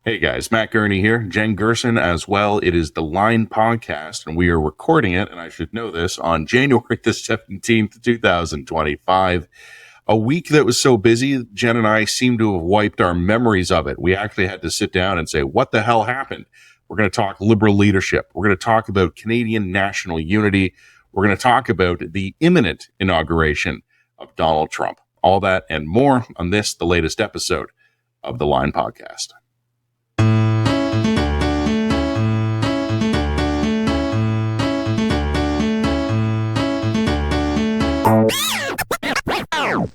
Hey guys, Matt Gurney here, Jen Gerson as well. It is the Line podcast, and we are recording it, and I should know this, on January the 17th, 2025. A week that was so busy, Jen and I seem to have wiped our memories of it. We actually had to sit down and say, what the hell happened? We're going to talk liberal leadership. We're going to talk about Canadian national unity. We're going to talk about the imminent inauguration of Donald Trump. All that and more on this, the latest episode of the Line podcast.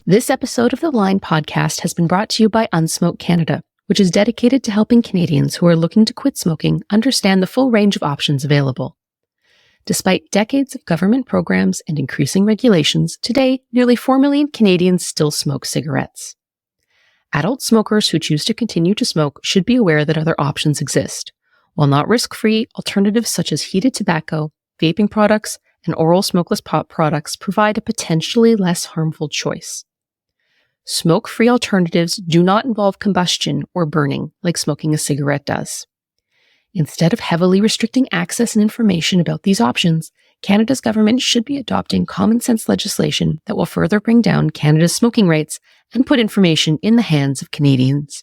This episode of the Line podcast has been brought to you by Unsmoke Canada, which is dedicated to helping Canadians who are looking to quit smoking understand the full range of options available. Despite decades of government programs and increasing regulations, today nearly 4 million Canadians still smoke cigarettes. Adult smokers who choose to continue to smoke should be aware that other options exist. While not risk-free, alternatives such as heated tobacco, vaping products, and oral smokeless pot products provide a potentially less harmful choice. Smoke-free alternatives do not involve combustion or burning like smoking a cigarette does. Instead of heavily restricting access and information about these options, Canada's government should be adopting common sense legislation that will further bring down Canada's smoking rates and put information in the hands of Canadians.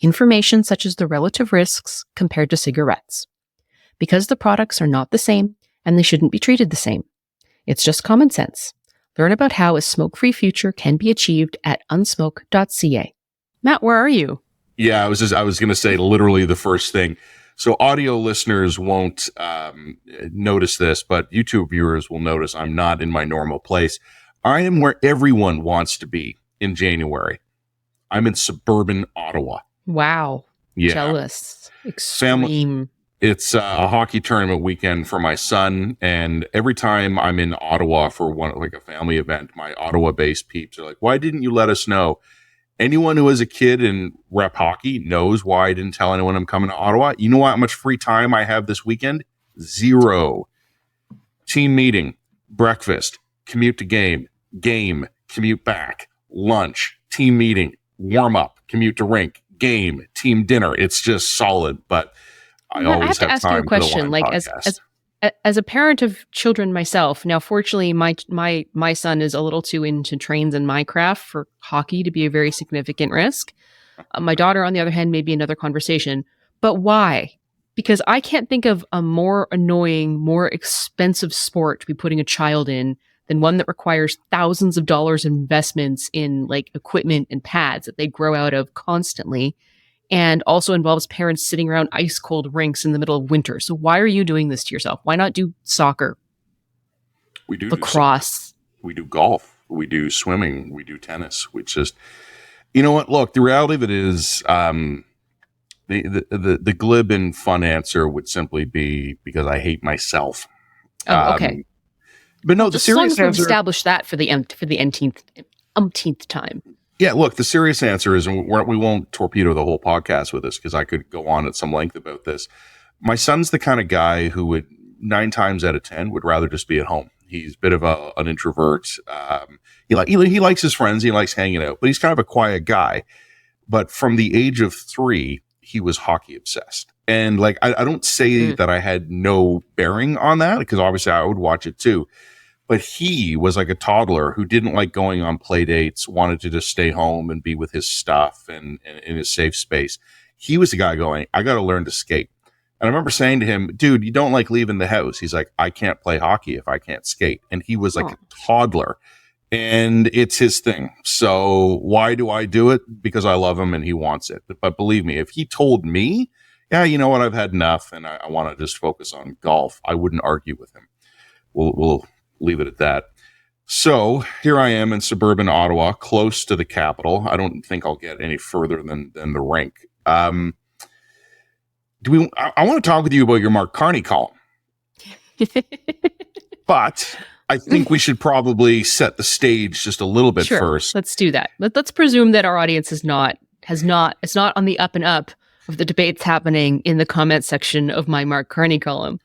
Information such as the relative risks compared to cigarettes. Because the products are not the same, and they shouldn't be treated the same. It's just common sense. Learn about how a smoke-free future can be achieved at unsmoke.ca. Matt, where are you? Yeah, I was going to say literally the first thing. So audio listeners won't notice this, but YouTube viewers will notice I'm not in my normal place. I am where everyone wants to be in January. I'm in suburban Ottawa. Wow. Yeah. Jealous. Extreme. It's a hockey tournament weekend for my son, and every time I'm in Ottawa for a family event, my Ottawa-based peeps are like, why didn't you let us know? Anyone who is a kid in rep hockey knows why I didn't tell anyone I'm coming to Ottawa. You know how much free time I have this weekend? Zero. Team meeting, breakfast, commute to game, commute back, lunch, team meeting, warm up, commute to rink, game, team dinner. It's just solid, but I always have ask time you a question. Like as a parent of children myself, now fortunately my son is a little too into trains and Minecraft for hockey to be a very significant risk. My daughter, on the other hand, may be another conversation. But why? Because I can't think of a more annoying, more expensive sport to be putting a child in than one that requires thousands of dollars of investments in like equipment and pads that they grow out of constantly. And also involves parents sitting around ice cold rinks in the middle of winter. So why are you doing this to yourself? Why not do soccer? We do lacrosse. We do golf. We do swimming. We do tennis. We just, you know what? Look, the reality of it is, the glib and fun answer would simply be because I hate myself. Oh, okay. But no, the serious answer. We've established that for the umpteenth time. Yeah, look, the serious answer is, and we won't torpedo the whole podcast with this because I could go on at some length about this. My son's the kind of guy who would 9 times out of 10 would rather just be at home. He's a bit of an introvert. He likes his friends. He likes hanging out, but he's kind of a quiet guy. But from the age of 3, he was hockey obsessed. And like, I don't say that I had no bearing on that because obviously I would watch it too. But he was like a toddler who didn't like going on play dates, wanted to just stay home and be with his stuff and in his safe space. He was the guy going, I got to learn to skate. And I remember saying to him, dude, you don't like leaving the house. He's like, I can't play hockey if I can't skate. And he was like a toddler and it's his thing. So why do I do it? Because I love him and he wants it. But believe me, if he told me, yeah, you know what, I've had enough and I want to just focus on golf, I wouldn't argue with him. We'll leave it at that. So here I am in suburban Ottawa, close to the capital. I don't think I'll get any further than the rink. I want to talk with you about your Mark Carney column. But I think we should probably set the stage just a little bit first. Let's do that. Let's presume that our audience it's not on the up and up of the debates happening in the comment section of my Mark Carney column.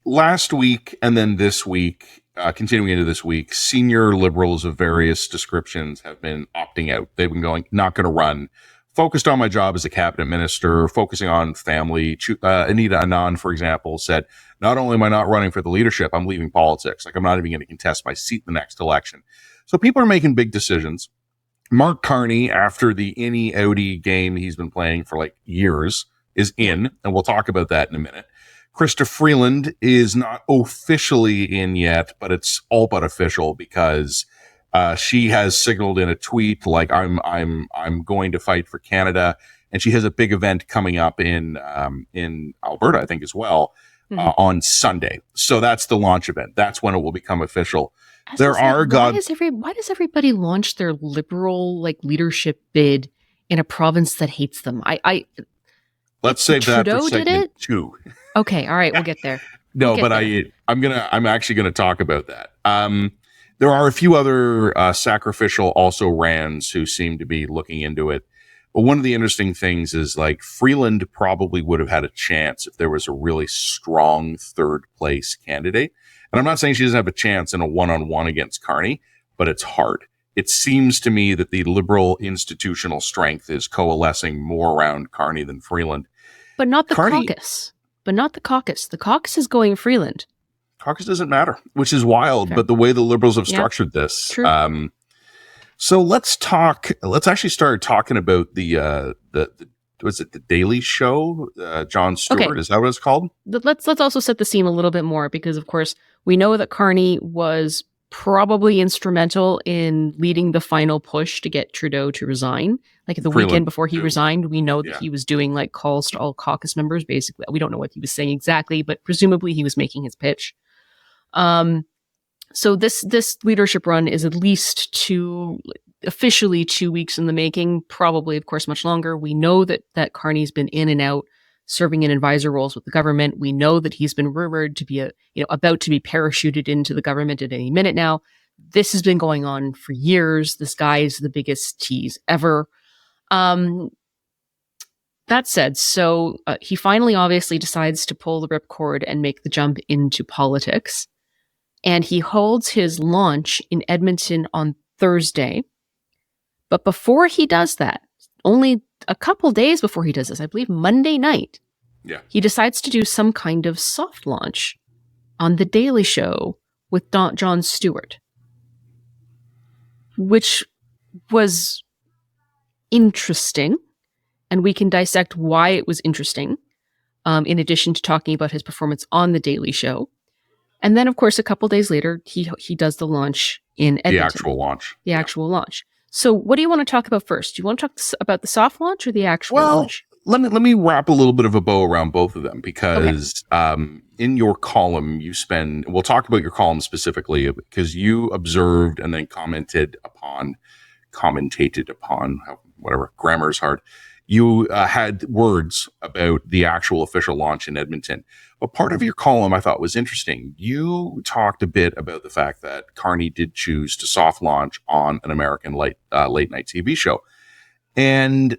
Last week and then this week, continuing into this week, senior liberals of various descriptions have been opting out. They've been going, not going to run focused on my job as a cabinet minister, focusing on family. Anita Anand, for example, said, not only am I not running for the leadership, I'm leaving politics. Like, I'm not even going to contest my seat in the next election. So people are making big decisions. Mark Carney, after the innie-outie game he's been playing for like years, is in, and we'll talk about that in a minute. Krista Freeland is not officially in yet, but it's all but official because she has signaled in a tweet like I'm going to fight for Canada, and she has a big event coming up in Alberta, I think, as well, on Sunday. So that's the launch event. That's when it will become official. Why does everybody launch their liberal leadership bid in a province that hates them? Let's save that for segment 2. Okay, all right, we'll get there. I'm actually gonna talk about that. There are a few other sacrificial also rans who seem to be looking into it. But one of the interesting things is like Freeland probably would have had a chance if there was a really strong third place candidate. And I'm not saying she doesn't have a chance in a one-on-one against Carney, but it's hard. It seems to me that the liberal institutional strength is coalescing more around Carney than Freeland. But not the caucus. The caucus is going Freeland. Caucus doesn't matter, which is wild. Fair. But the way the Liberals have structured this. True. So let's actually start talking about the was it the Daily Show? Jon Stewart, okay. Is that what it's called? Let's also set the scene a little bit more because, of course, we know that Carney was probably instrumental in leading the final push to get Trudeau to resign. Like the weekend before he resigned, we know that he was doing like calls to all caucus members. Basically, we don't know what he was saying exactly, but presumably he was making his pitch. So this leadership run is at least officially 2 weeks in the making, probably, of course, much longer. We know that Carney's been in and out, serving in advisor roles with the government. We know that he's been rumored to be about to be parachuted into the government at any minute now. This has been going on for years. This guy is the biggest tease ever. That said, so he finally obviously decides to pull the ripcord and make the jump into politics. And he holds his launch in Edmonton on Thursday. But before he does that, only a couple days before he does this, I believe Monday night, he decides to do some kind of soft launch on The Daily Show with Jon Stewart, which was interesting. And we can dissect why it was interesting, in addition to talking about his performance on The Daily Show. And then, of course, a couple days later, he does the launch in Edmonton. The actual launch. So what do you want to talk about first? Do you want to talk about the soft launch or the actual launch? Let me wrap a little bit of a bow around both of them because in your column, we'll talk about your column specifically because you observed and then commentated upon, whatever, grammar is hard. You had words about the actual official launch in Edmonton. But part of your column I thought was interesting. You talked a bit about the fact that Carney did choose to soft launch on an American late night TV show. And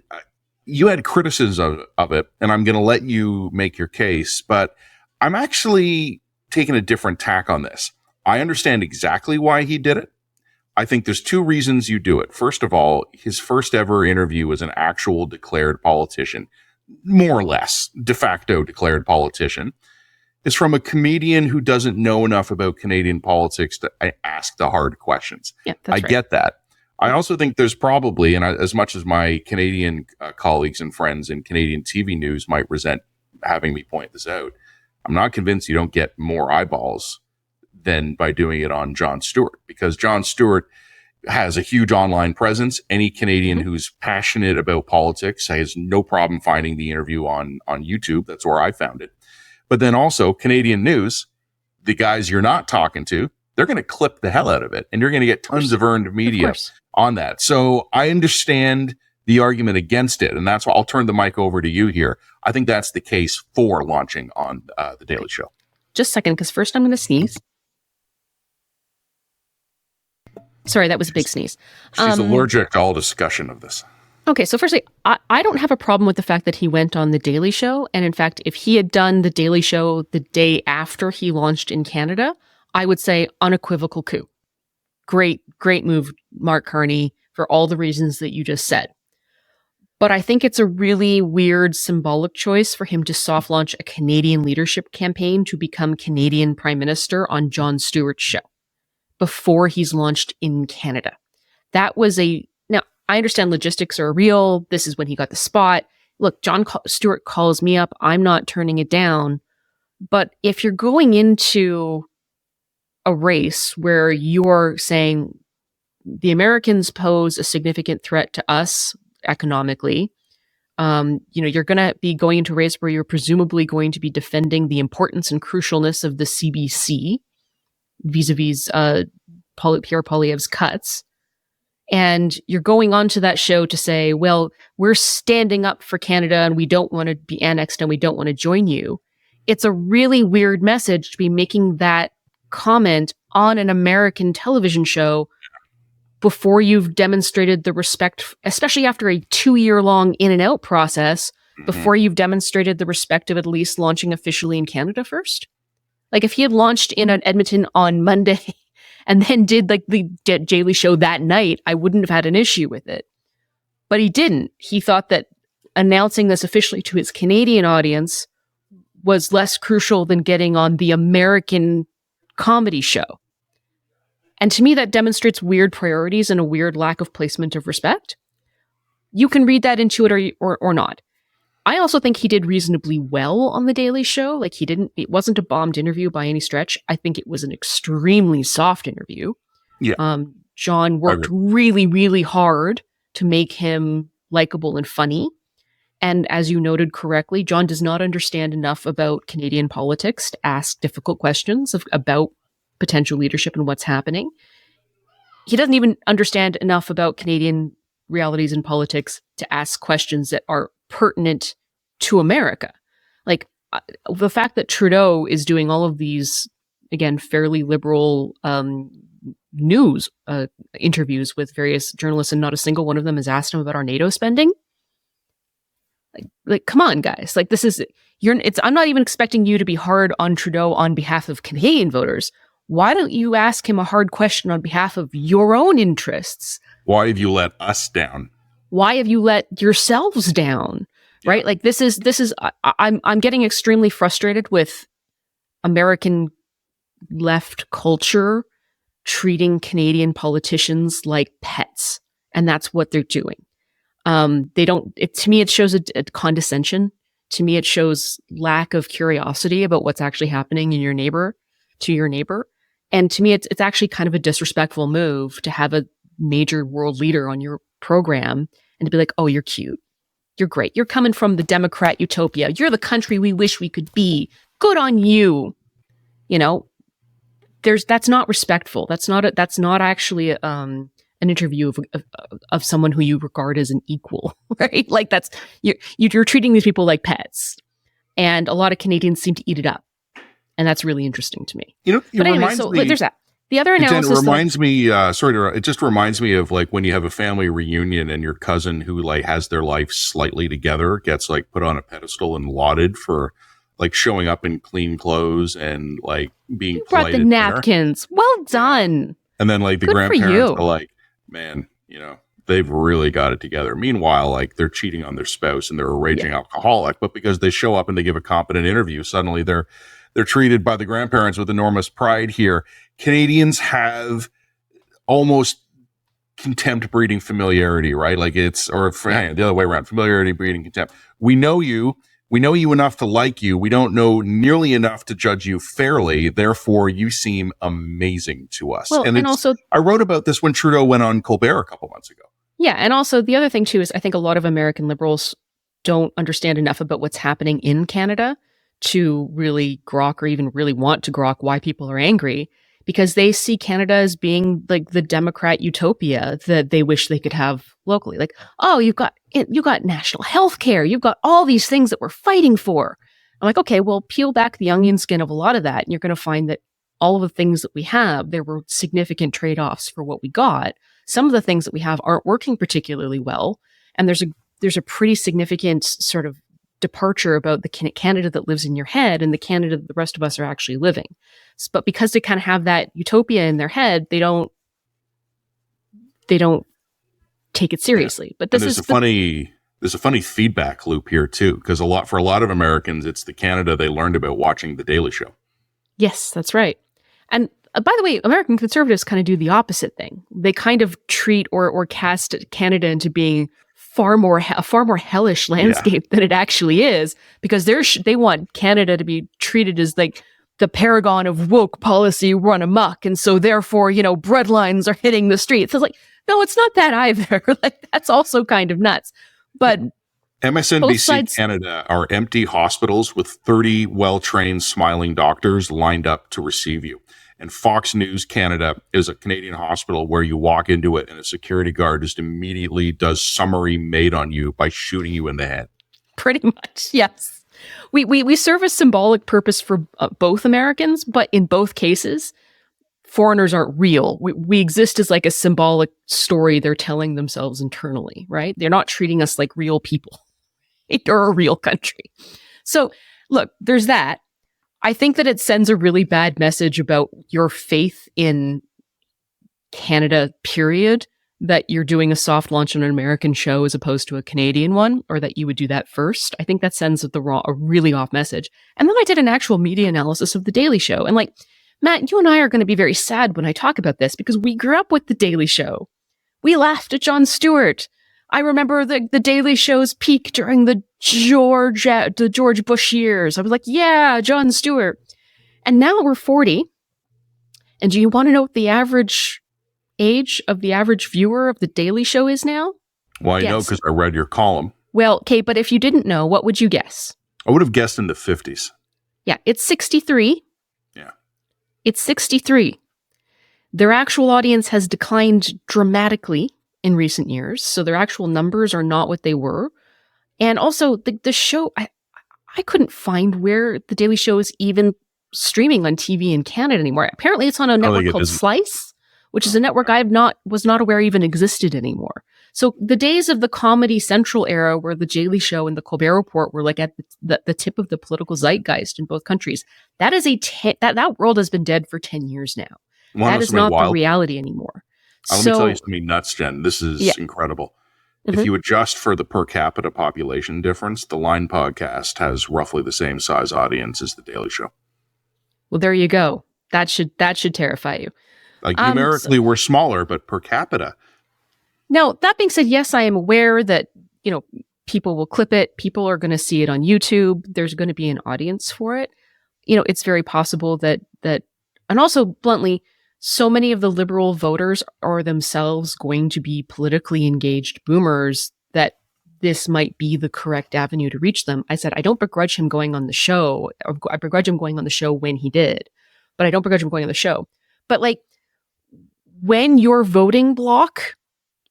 you had criticism of it, and I'm going to let you make your case. But I'm actually taking a different tack on this. I understand exactly why he did it. I think there's two reasons you do it. First of all, his first ever interview was an actual declared politician, more or less de facto declared politician. It's from a comedian who doesn't know enough about Canadian politics to ask the hard questions. Yeah, that's right. Get that. I also think there's probably, and as much as my Canadian colleagues and friends in Canadian TV news might resent having me point this out, I'm not convinced you don't get more eyeballs than by doing it on Jon Stewart, because Jon Stewart has a huge online presence. Any Canadian who's passionate about politics has no problem finding the interview on YouTube. That's where I found it. But then also Canadian news, the guys you're not talking to, they're going to clip the hell out of it. And you're going to get tons of earned media on that. So I understand the argument against it. And that's why I'll turn the mic over to you here. I think that's the case for launching on The Daily Show. Just a second, because first I'm going to sneeze. Sorry, that was a big sneeze. She's allergic to all discussion of this. Okay, so firstly, I don't have a problem with the fact that he went on The Daily Show. And in fact, if he had done The Daily Show the day after he launched in Canada, I would say unequivocal coup. Great move, Mark Carney, for all the reasons that you just said. But I think it's a really weird symbolic choice for him to soft launch a Canadian leadership campaign to become Canadian Prime Minister on Jon Stewart's show before he's launched in Canada. That was now I understand logistics are real. This is when he got the spot. Look, Stewart calls me up. I'm not turning it down. But if you're going into a race where you're saying the Americans pose a significant threat to us economically, you're going to be going into a race where you're presumably going to be defending the importance and crucialness of the CBC vis-a-vis Pierre Poilievre's cuts. And you're going onto that show to say, well, we're standing up for Canada and we don't want to be annexed and we don't want to join you. It's a really weird message to be making that comment on an American television show before you've demonstrated the respect, especially after a 2-year-long in and out process, before you've demonstrated the respect of at least launching officially in Canada first. Like if he had launched in Edmonton on Monday and then did like the Daily Show that night, I wouldn't have had an issue with it. But he didn't. He thought that announcing this officially to his Canadian audience was less crucial than getting on the American comedy show. And to me, that demonstrates weird priorities and a weird lack of placement of respect. You can read that into it or not. I also think he did reasonably well on the Daily Show. Like it wasn't a bombed interview by any stretch. I think it was an extremely soft interview. Yeah. John worked really, really hard to make him likable and funny. And as you noted correctly, John does not understand enough about Canadian politics to ask difficult questions about potential leadership and what's happening. He doesn't even understand enough about Canadian realities and politics to ask questions that are pertinent to America. Like the fact that Trudeau is doing all of these, again, fairly liberal news interviews with various journalists, and not a single one of them has asked him about our NATO spending. Like, come on, guys. Like, I'm not even expecting you to be hard on Trudeau on behalf of Canadian voters. Why don't you ask him a hard question on behalf of your own interests? Why have you let us down? Why have you let yourselves down? Yeah. Right? Like I'm getting extremely frustrated with American left culture treating Canadian politicians like pets. And that's what they're doing. To me, it shows a condescension. To me, it shows lack of curiosity about what's actually happening to your neighbor. And to me, it's actually kind of a disrespectful move to have a major world leader on your program and to be like, oh, you're cute. You're great. You're coming from the Democrat utopia. You're the country we wish we could be. Good on you. That's not respectful. That's not actually an interview of someone who you regard as an equal, right? Like you're treating these people like pets, and a lot of Canadians seem to eat it up, and that's really interesting to me. But anyway, there's that. The other analysis it just reminds me of like when you have a family reunion and your cousin who like has their life slightly together gets like put on a pedestal and lauded for like showing up in clean clothes and like being polite. You brought the napkins. Well done. And then like the grandparents are like, man, they've really got it together. Meanwhile, like they're cheating on their spouse and they're a raging alcoholic, but because they show up and they give a competent interview, suddenly they're treated by the grandparents with enormous pride here. Canadians have almost contempt breeding familiarity, right? Like the other way around, familiarity breeding contempt. We know you enough to like you. We don't know nearly enough to judge you fairly. Therefore, you seem amazing to us. Well, and also, I wrote about this when Trudeau went on Colbert a couple months ago. Yeah. And also the other thing too, is I think a lot of American liberals don't understand enough about what's happening in Canada to really grok or even really want to grok why people are angry, because they see Canada as being like the Democrat utopia that they wish they could have locally. Like, oh, you got national health care. You've got all these things that we're fighting for. I'm like, okay, well, peel back the onion skin of a lot of that, and you're going to find that all of the things that we have, there were significant trade-offs for what we got. Some of the things that we have aren't working particularly well, and there's a pretty significant sort of departure about the Canada that lives in your head and the Canada that the rest of us are actually living. But because they kind of have that utopia in their head, they don't take it seriously. But there's there's a funny feedback loop here too, because for a lot of Americans, it's the Canada they learned about watching The Daily Show. Yes, that's right. And by the way, American conservatives kind of do the opposite thing. They kind of treat or cast Canada into being a far more hellish landscape than it actually is, because they want Canada to be treated as like the paragon of woke policy run amok, and so therefore, breadlines are hitting the streets. It's like, no, it's not that either. Like, that's also kind of nuts. But MSNBC Canada are empty hospitals with 30 well-trained, smiling doctors lined up to receive you. And Fox News Canada is a Canadian hospital where you walk into it and a security guard just immediately does summary made on you by shooting you in the head. Pretty much, yes. We serve a symbolic purpose for both Americans, but in both cases, foreigners aren't real. We exist as like a symbolic story they're telling themselves internally, right? They're not treating us like real people or a real country. So look, there's that. I think that it sends a really bad message about your faith in Canada, period, that you're doing a soft launch on an American show as opposed to a Canadian one, or that you would do that first. I think that sends a really off message. And then I did an actual media analysis of The Daily Show. And like, Matt, you and I are going to be very sad when I talk about this because we grew up with The Daily Show. We laughed at Jon Stewart. I remember the Daily Show's peak during the George Bush years. I was like, yeah, Jon Stewart. And now we're 40. And do you want to know what the average age of the average viewer of The Daily Show is now? Well, I know because I read your column. Well, okay, but if you didn't know, what would you guess? I would have guessed in the 50s. Yeah, it's 63. Yeah. It's 63. Their actual audience has declined dramatically in recent years, so their actual numbers are not what they were. And also, the show, I couldn't find where The Daily Show is even streaming on TV in Canada anymore. Apparently, it's on a network called Slice, which is a network I was not aware even existed anymore. So the days of the Comedy Central era, where The Daily Show and the Colbert Report were like at the tip of the political zeitgeist in both countries, that is that world has been dead for 10 years now. That is not the reality anymore. Let me tell you something nuts, Jen. This is incredible. Mm-hmm. If you adjust for the per capita population difference, the Line podcast has roughly the same size audience as The Daily Show. Well, there you go. That should terrify you. Like numerically, we're smaller, but per capita. Now, that being said, yes, I am aware that, people will clip it. People are going to see it on YouTube. There's going to be an audience for it. It's very possible that, and also bluntly, so many of the liberal voters are themselves going to be politically engaged boomers that this might be the correct avenue to reach them. I said, I don't begrudge him going on the show. I begrudge him going on the show when he did, but I don't begrudge him going on the show. But like, when your voting block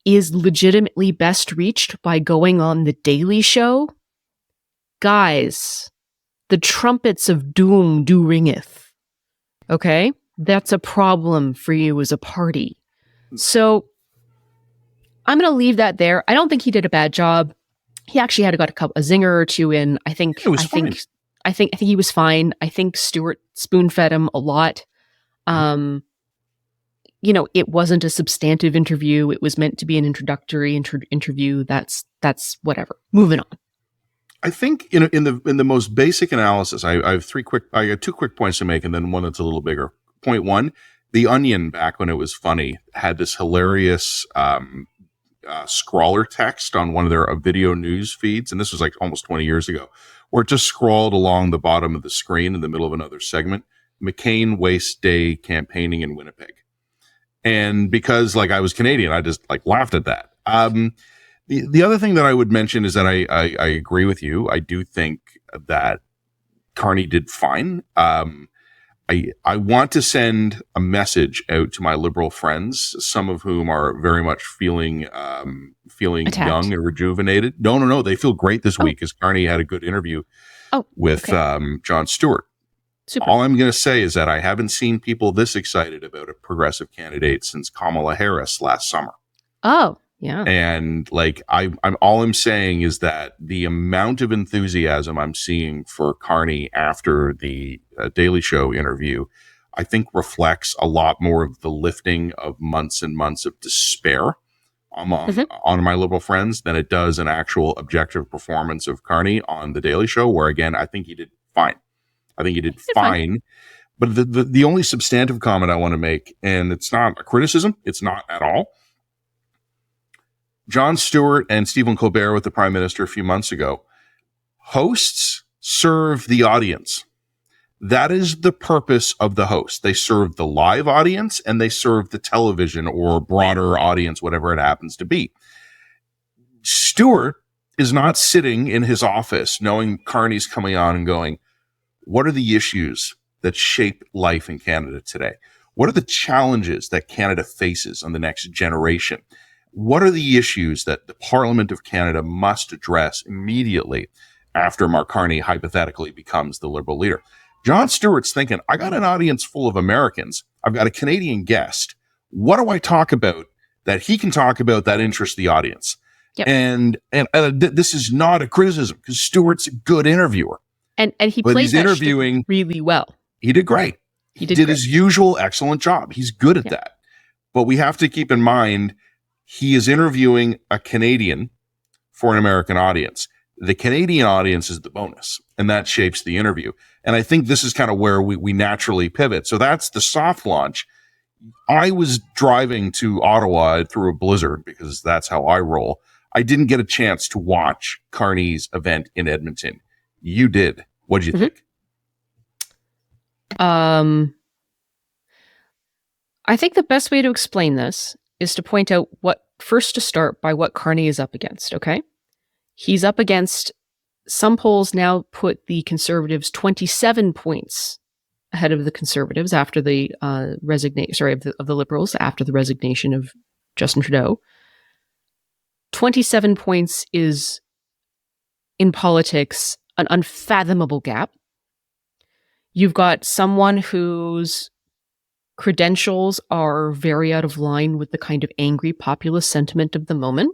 is legitimately best reached by going on The Daily Show, guys, the trumpets of doom do ringeth. Okay? That's a problem for you as a party. So I'm going to leave that there. I don't think he did a bad job. He actually got a zinger or two in. I think he was fine. I think Stewart spoon-fed him a lot. It wasn't a substantive interview. It was meant to be an introductory interview. That's whatever. Moving on. I think in the most basic analysis, I got 2 quick points to make, and then one that's a little bigger. Point one: The Onion, back when it was funny, had this hilarious scrawler text on one of their video news feeds, and this was like almost 20 years ago, where it just scrawled along the bottom of the screen in the middle of another segment: McCain wastes day campaigning in Winnipeg. And because I was Canadian, I just laughed at that. The other thing that I would mention is that I agree with you. I do think that Carney did fine. I want to send a message out to my liberal friends, some of whom are very much feeling attacked, young and rejuvenated. No. They feel great this week, because Carney had a good interview with Jon Stewart. Super. All I'm going to say is that I haven't seen people this excited about a progressive candidate since Kamala Harris last summer. Oh, yeah. And I'm all I'm saying is that the amount of enthusiasm I'm seeing for Carney after the Daily Show interview, I think reflects a lot more of the lifting of months and months of despair on my Liberal friends than it does an actual objective performance of Carney on The Daily Show, where, again, I think he did fine. I think he did fine. But the only substantive comment I want to make, and it's not a criticism, it's not at all. Jon Stewart and Stephen Colbert with the Prime Minister a few months ago. Hosts serve the audience. That is the purpose of the host. They serve the live audience and they serve the television or broader audience, whatever it happens to be. Stewart is not sitting in his office knowing Carney's coming on and going, what are the issues that shape life in Canada today? What are the challenges that Canada faces on the next generation? What are the issues that the Parliament of Canada must address immediately after Mark Carney hypothetically becomes the Liberal leader? Jon Stewart's thinking, I got an audience full of Americans. I've got a Canadian guest. What do I talk about that he can talk about that interests the audience? Yep. And this is not a criticism because Stewart's a good interviewer. And he played that interviewing really well. He did great. He did his usual excellent job. He's good at that. But we have to keep in mind, he is interviewing a Canadian for an American audience. The Canadian audience is the bonus, and that shapes the interview. And I think this is kind of where we naturally pivot. So that's the soft launch. I was driving to Ottawa through a blizzard because that's how I roll. I didn't get a chance to watch Carney's event in Edmonton. You did. What did you think? I think the best way to explain this is to point out to start by what Carney is up against, okay? He's up against, some polls now put the Conservatives 27 points ahead of the Conservatives after the of the Liberals after the resignation of Justin Trudeau. 27 points is, in politics, an unfathomable gap. You've got someone whose credentials are very out of line with the kind of angry populist sentiment of the moment.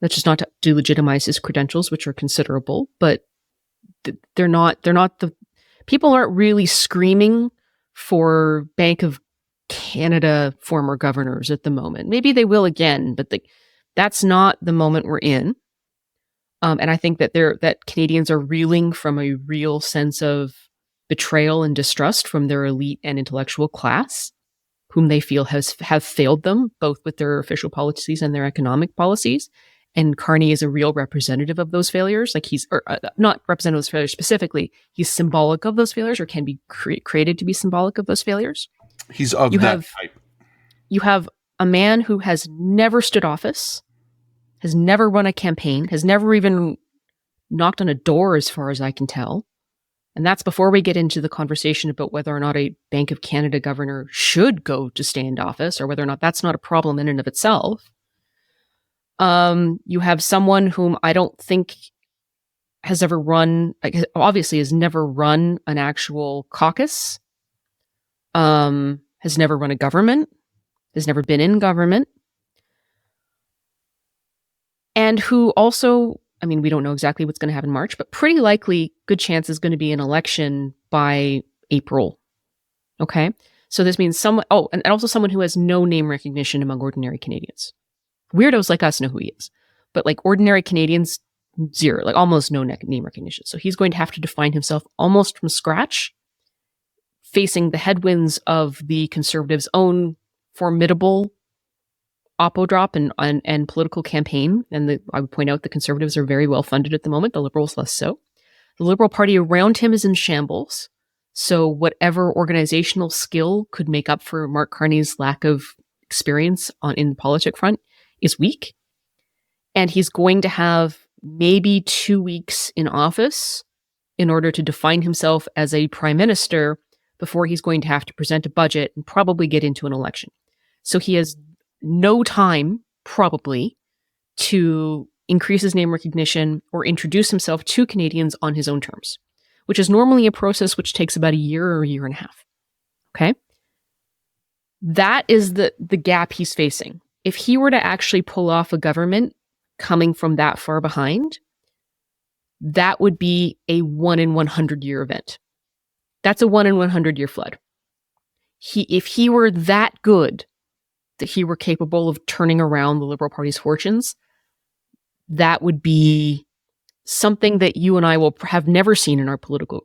That's just not to delegitimize his credentials, which are considerable, but they're not the people aren't really screaming for Bank of Canada former governors at the moment. Maybe they will again, but that's not the moment we're in. And I think that Canadians are reeling from a real sense of betrayal and distrust from their elite and intellectual class, whom they feel have failed them, both with their official policies and their economic policies. And Carney is a real representative of those failures. Like not representative of those failures specifically. He's symbolic of those failures, or can be created to be symbolic of those failures. He's of that type. You have a man who has never stood office, has never run a campaign, has never even knocked on a door, as far as I can tell. And that's before we get into the conversation about whether or not a Bank of Canada governor should go to stay in office, or whether or not that's not a problem in and of itself. You have someone whom I don't think has ever obviously has never run an actual caucus, has never run a government, has never been in government, and who also, I mean, we don't know exactly what's going to happen in March, but pretty likely good chance is going to be an election by April. Okay. So this means and also someone who has no name recognition among ordinary Canadians. Weirdos like us know who he is, but like ordinary Canadians, zero, like almost no name recognition. So he's going to have to define himself almost from scratch, facing the headwinds of the Conservatives' own formidable oppo drop and political campaign. And I would point out the Conservatives are very well funded at the moment, the Liberals less so. The Liberal Party around him is in shambles. So whatever organizational skill could make up for Mark Carney's lack of experience in the politic front is weak. And he's going to have maybe 2 weeks in office in order to define himself as a prime minister before he's going to have to present a budget and probably get into an election. So he has no time, probably, to increase his name recognition or introduce himself to Canadians on his own terms, which is normally a process which takes about a year or a year and a half. Okay? That is the gap he's facing. If he were to actually pull off a government coming from that far behind, that would be a 1 in 100 year event. That's a 1 in 100 year flood. If he were that good that he were capable of turning around the Liberal Party's fortunes, that would be something that you and I will have never seen in our political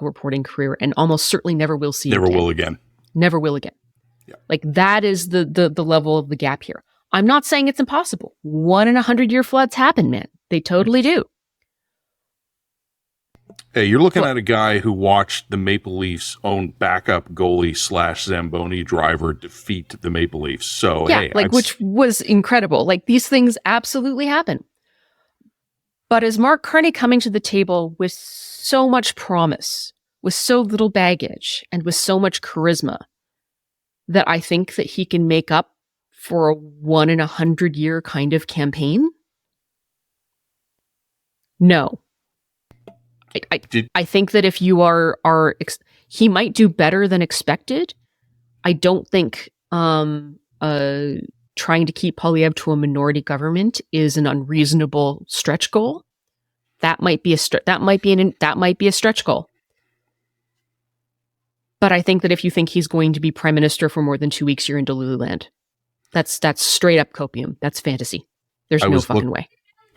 reporting career, and almost certainly never will see. Never will again. Never will again. Yeah. Like, that is the level of the gap here. I'm not saying it's impossible. 1 in 100-year floods happen, man. They totally do. Hey, you're looking at a guy who watched the Maple Leafs' own backup goalie / Zamboni driver defeat the Maple Leafs. So, yeah, hey, which was incredible. Like, these things absolutely happen. But is Mark Carney coming to the table with so much promise, with so little baggage, and with so much charisma that I think that he can make up for a 1 in 100-year kind of campaign? No. I think that if you he might do better than expected. I don't think trying to keep Poilievre to a minority government is an unreasonable stretch goal. That might be a stretch goal. But I think that if you think he's going to be prime minister for more than 2 weeks, you're in Lululand. That's straight up copium. That's fantasy. There's no fucking way.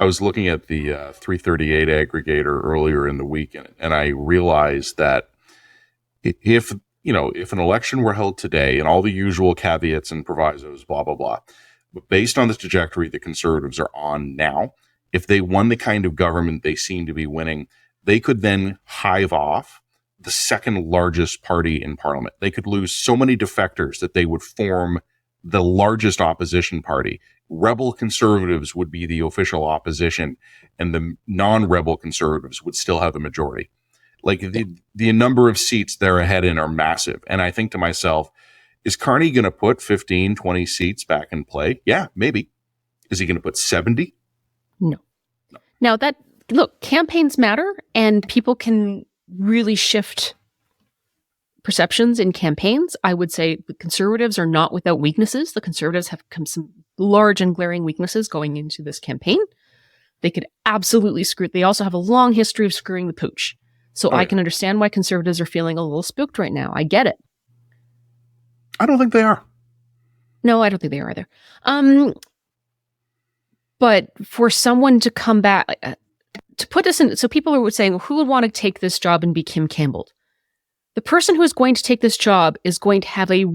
I was looking at the 338 aggregator earlier in the week, and I realized that if an election were held today, and all the usual caveats and provisos, blah, blah, blah, but based on the trajectory the Conservatives are on now, if they won the kind of government they seem to be winning, they could then hive off the second largest party in Parliament. They could lose so many defectors that they would form the largest opposition party. Rebel Conservatives would be the official opposition, and the non-rebel Conservatives would still have the majority. Like, the number of seats they're ahead in are massive. And I think to myself, is Carney going to put 15, 20 seats back in play? Yeah, maybe. Is he going to put 70? No. Now, look, campaigns matter, and people can really shift perceptions in campaigns. I would say the Conservatives are not without weaknesses. The Conservatives have some large and glaring weaknesses going into this campaign. They could absolutely they also have a long history of screwing the pooch. So I can understand why Conservatives are feeling a little spooked right now. I get it. I don't think they are. No, I don't think they are either. But for someone to come back, to put this in, so people are saying, who would want to take this job and be Kim Campbell? The person who is going to take this job is going to have a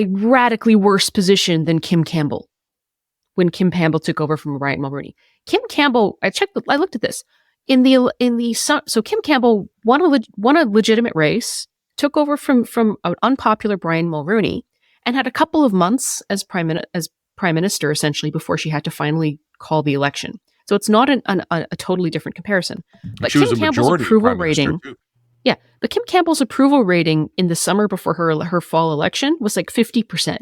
radically worse position than Kim Campbell when Kim Campbell took over from Brian Mulroney. Kim Campbell, I looked at this. So Kim Campbell won a legitimate race, took over from an unpopular Brian Mulroney, and had a couple of months as prime minister, essentially, before she had to finally call the election. So it's not a totally different comparison. But Kim Campbell's approval rating, but Kim Campbell's approval rating in the summer before her fall election was like 50%.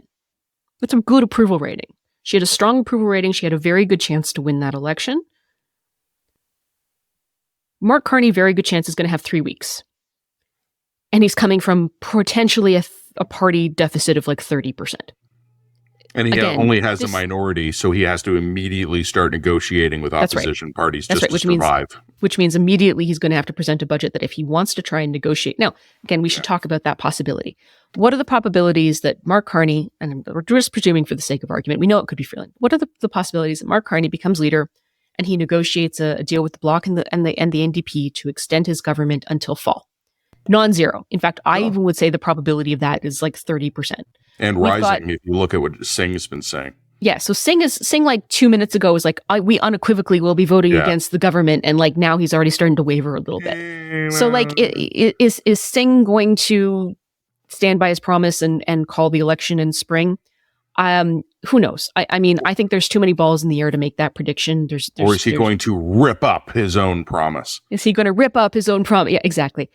That's a good approval rating. She had a strong approval rating. She had a very good chance to win that election. Mark Carney, very good chance, is going to have 3 weeks. And he's coming from potentially a party deficit of like 30%. And he only has a minority, so he has to immediately start negotiating with opposition parties to survive. Which means immediately he's going to have to present a budget that if he wants to try and negotiate. Now, again, we should talk about that possibility. What are the probabilities that Mark Carney, and we're just presuming for the sake of argument, we know it could be Freeland. What are the possibilities that Mark Carney becomes leader and he negotiates a deal with the Bloc and the NDP to extend his government until fall? Non-zero. In fact, I even would say the probability of that is like 30%. And rising, if you look at what Singh's been saying. Yeah, so Singh like 2 minutes ago was like, we unequivocally will be voting against the government, and like now he's already starting to waver a little bit. So like, is Singh going to stand by his promise and call the election in spring? Who knows? I mean, I think there's too many balls in the air to make that prediction. Or is he going to rip up his own promise? Is he going to rip up his own promise? Yeah, exactly.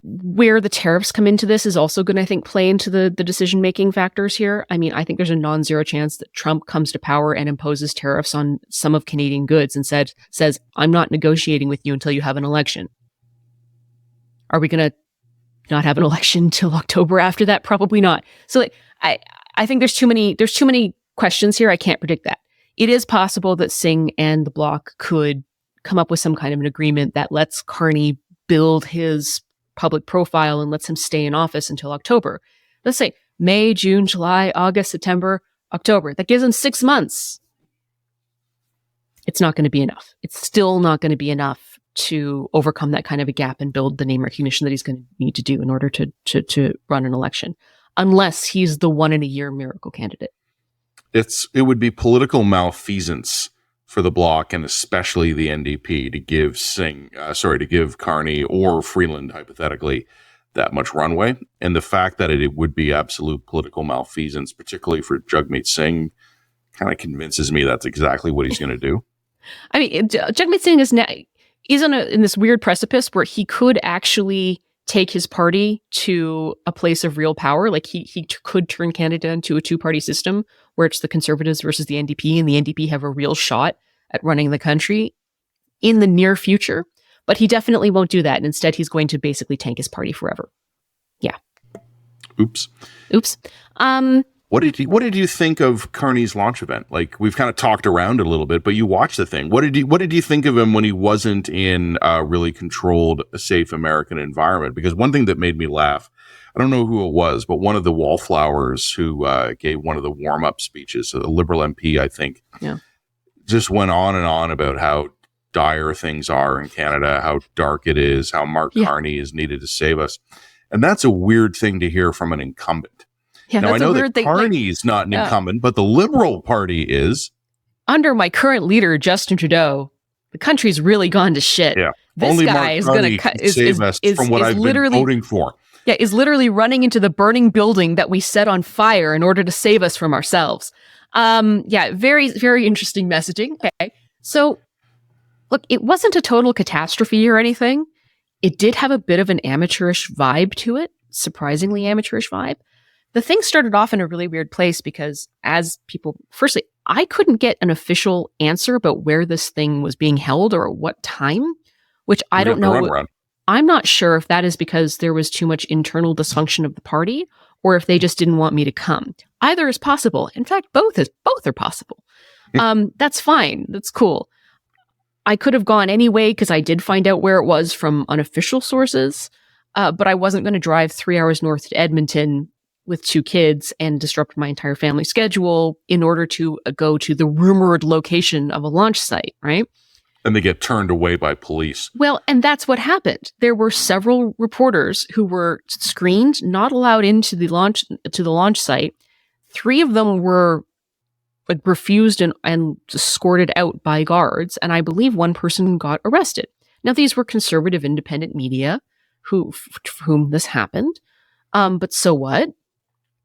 Where the tariffs come into this is also going to, I think, play into the decision-making factors here. I mean, I think there's a non-zero chance that Trump comes to power and imposes tariffs on some of Canadian goods and says, I'm not negotiating with you until you have an election. Are we going to not have an election until October after that? Probably not. So I think there's too many questions here. I can't predict that. It is possible that Singh and the Bloc could come up with some kind of an agreement that lets Carney build his public profile and lets him stay in office until October. Let's say May, June, July, August, September, October. That gives him 6 months. It's not going to be enough. It's still not going to be enough to overcome that kind of a gap and build the name recognition that he's going to need to do in order to run an election, unless he's the one in a year miracle candidate. It would be political malfeasance for the Bloc and especially the NDP to give Carney or Freeland hypothetically that much runway. And the fact that it would be absolute political malfeasance, particularly for Jagmeet Singh, kind of convinces me that's exactly what he's going to do. I mean, Jagmeet Singh is in this weird precipice where he could actually take his party to a place of real power. Like he could turn Canada into a two-party system where it's the Conservatives versus the NDP, and the NDP have a real shot at running the country in the near future. But he definitely won't do that. And instead, he's going to basically tank his party forever. Yeah. Oops. What did you think of Carney's launch event? Like, we've kind of talked around it a little bit, but you watched the thing. What did you think of him when he wasn't in a really controlled, safe American environment? Because one thing that made me laugh, I don't know who it was, but one of the Wallflowers who gave one of the warm-up speeches, so the Liberal MP, I think, just went on and on about how dire things are in Canada, how dark it is, how Mark Carney is needed to save us. And that's a weird thing to hear from an incumbent. Yeah, now, I know that Carney's not an incumbent, but the Liberal Party is. Under my current leader, Justin Trudeau, the country's really gone to shit. Yeah. This Only guy Mark is going to save us from what I've been voting for. Yeah, is literally running into the burning building that we set on fire in order to save us from ourselves. Very, very interesting messaging. Okay. So, look, it wasn't a total catastrophe or anything. It did have a bit of an amateurish vibe to it, surprisingly amateurish vibe. The thing started off in a really weird place because firstly, I couldn't get an official answer about where this thing was being held or at what time, which I don't know. I'm not sure if that is because there was too much internal dysfunction of the party or if they just didn't want me to come. Either is possible. In fact, both are possible. That's fine. That's cool. I could have gone anyway because I did find out where it was from unofficial sources, but I wasn't going to drive 3 hours north to Edmonton with 2 kids and disrupt my entire family schedule in order to go to the rumored location of a launch site, right? And they get turned away by police. Well, and that's what happened. There were several reporters who were screened, not allowed into the launch site. 3 of them were refused and escorted out by guards, and I believe 1 person got arrested. Now, these were conservative independent media for whom this happened. But so what?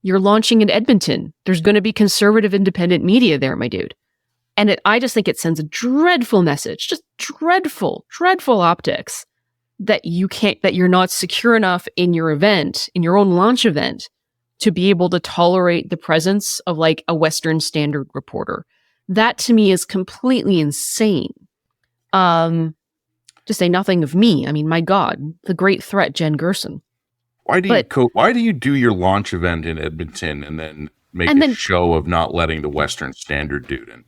You're launching in Edmonton. There's going to be conservative independent media there, my dude. And I just think it sends a dreadful message, just dreadful optics that you're not secure enough in your event, in your own launch event, to be able to tolerate the presence of like a Western Standard reporter. That to me is completely insane. To say nothing of me. I mean, my God, the great threat, Jen Gerson. Why do you do your launch event in Edmonton and then make a show of not letting the Western Standard dude in?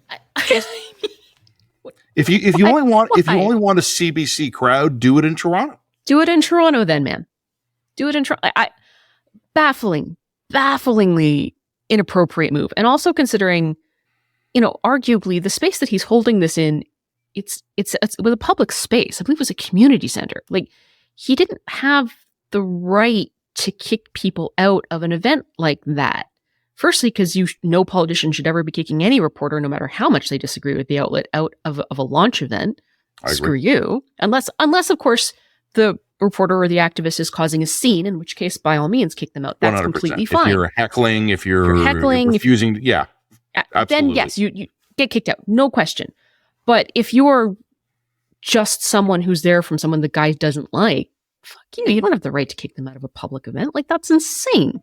If you only want a CBC crowd, do it in Toronto. Do it in Toronto, then, man. Do it in Toronto. Bafflingly inappropriate move, and also considering, arguably the space that he's holding this in, it's with a public space. I believe it was a community center. Like, he didn't have the right to kick people out of an event like that. Firstly, because no politician should ever be kicking any reporter, no matter how much they disagree with the outlet, out of a launch event. Screw you. Unless, of course, the reporter or the activist is causing a scene, in which case, by all means, kick them out. That's 100%. Completely fine. If you're heckling, if you're refusing, absolutely. Then yes, you get kicked out. No question. But if you're just someone who's there from someone the guy doesn't like, fuck you don't have the right to kick them out of a public event. Like, that's insane.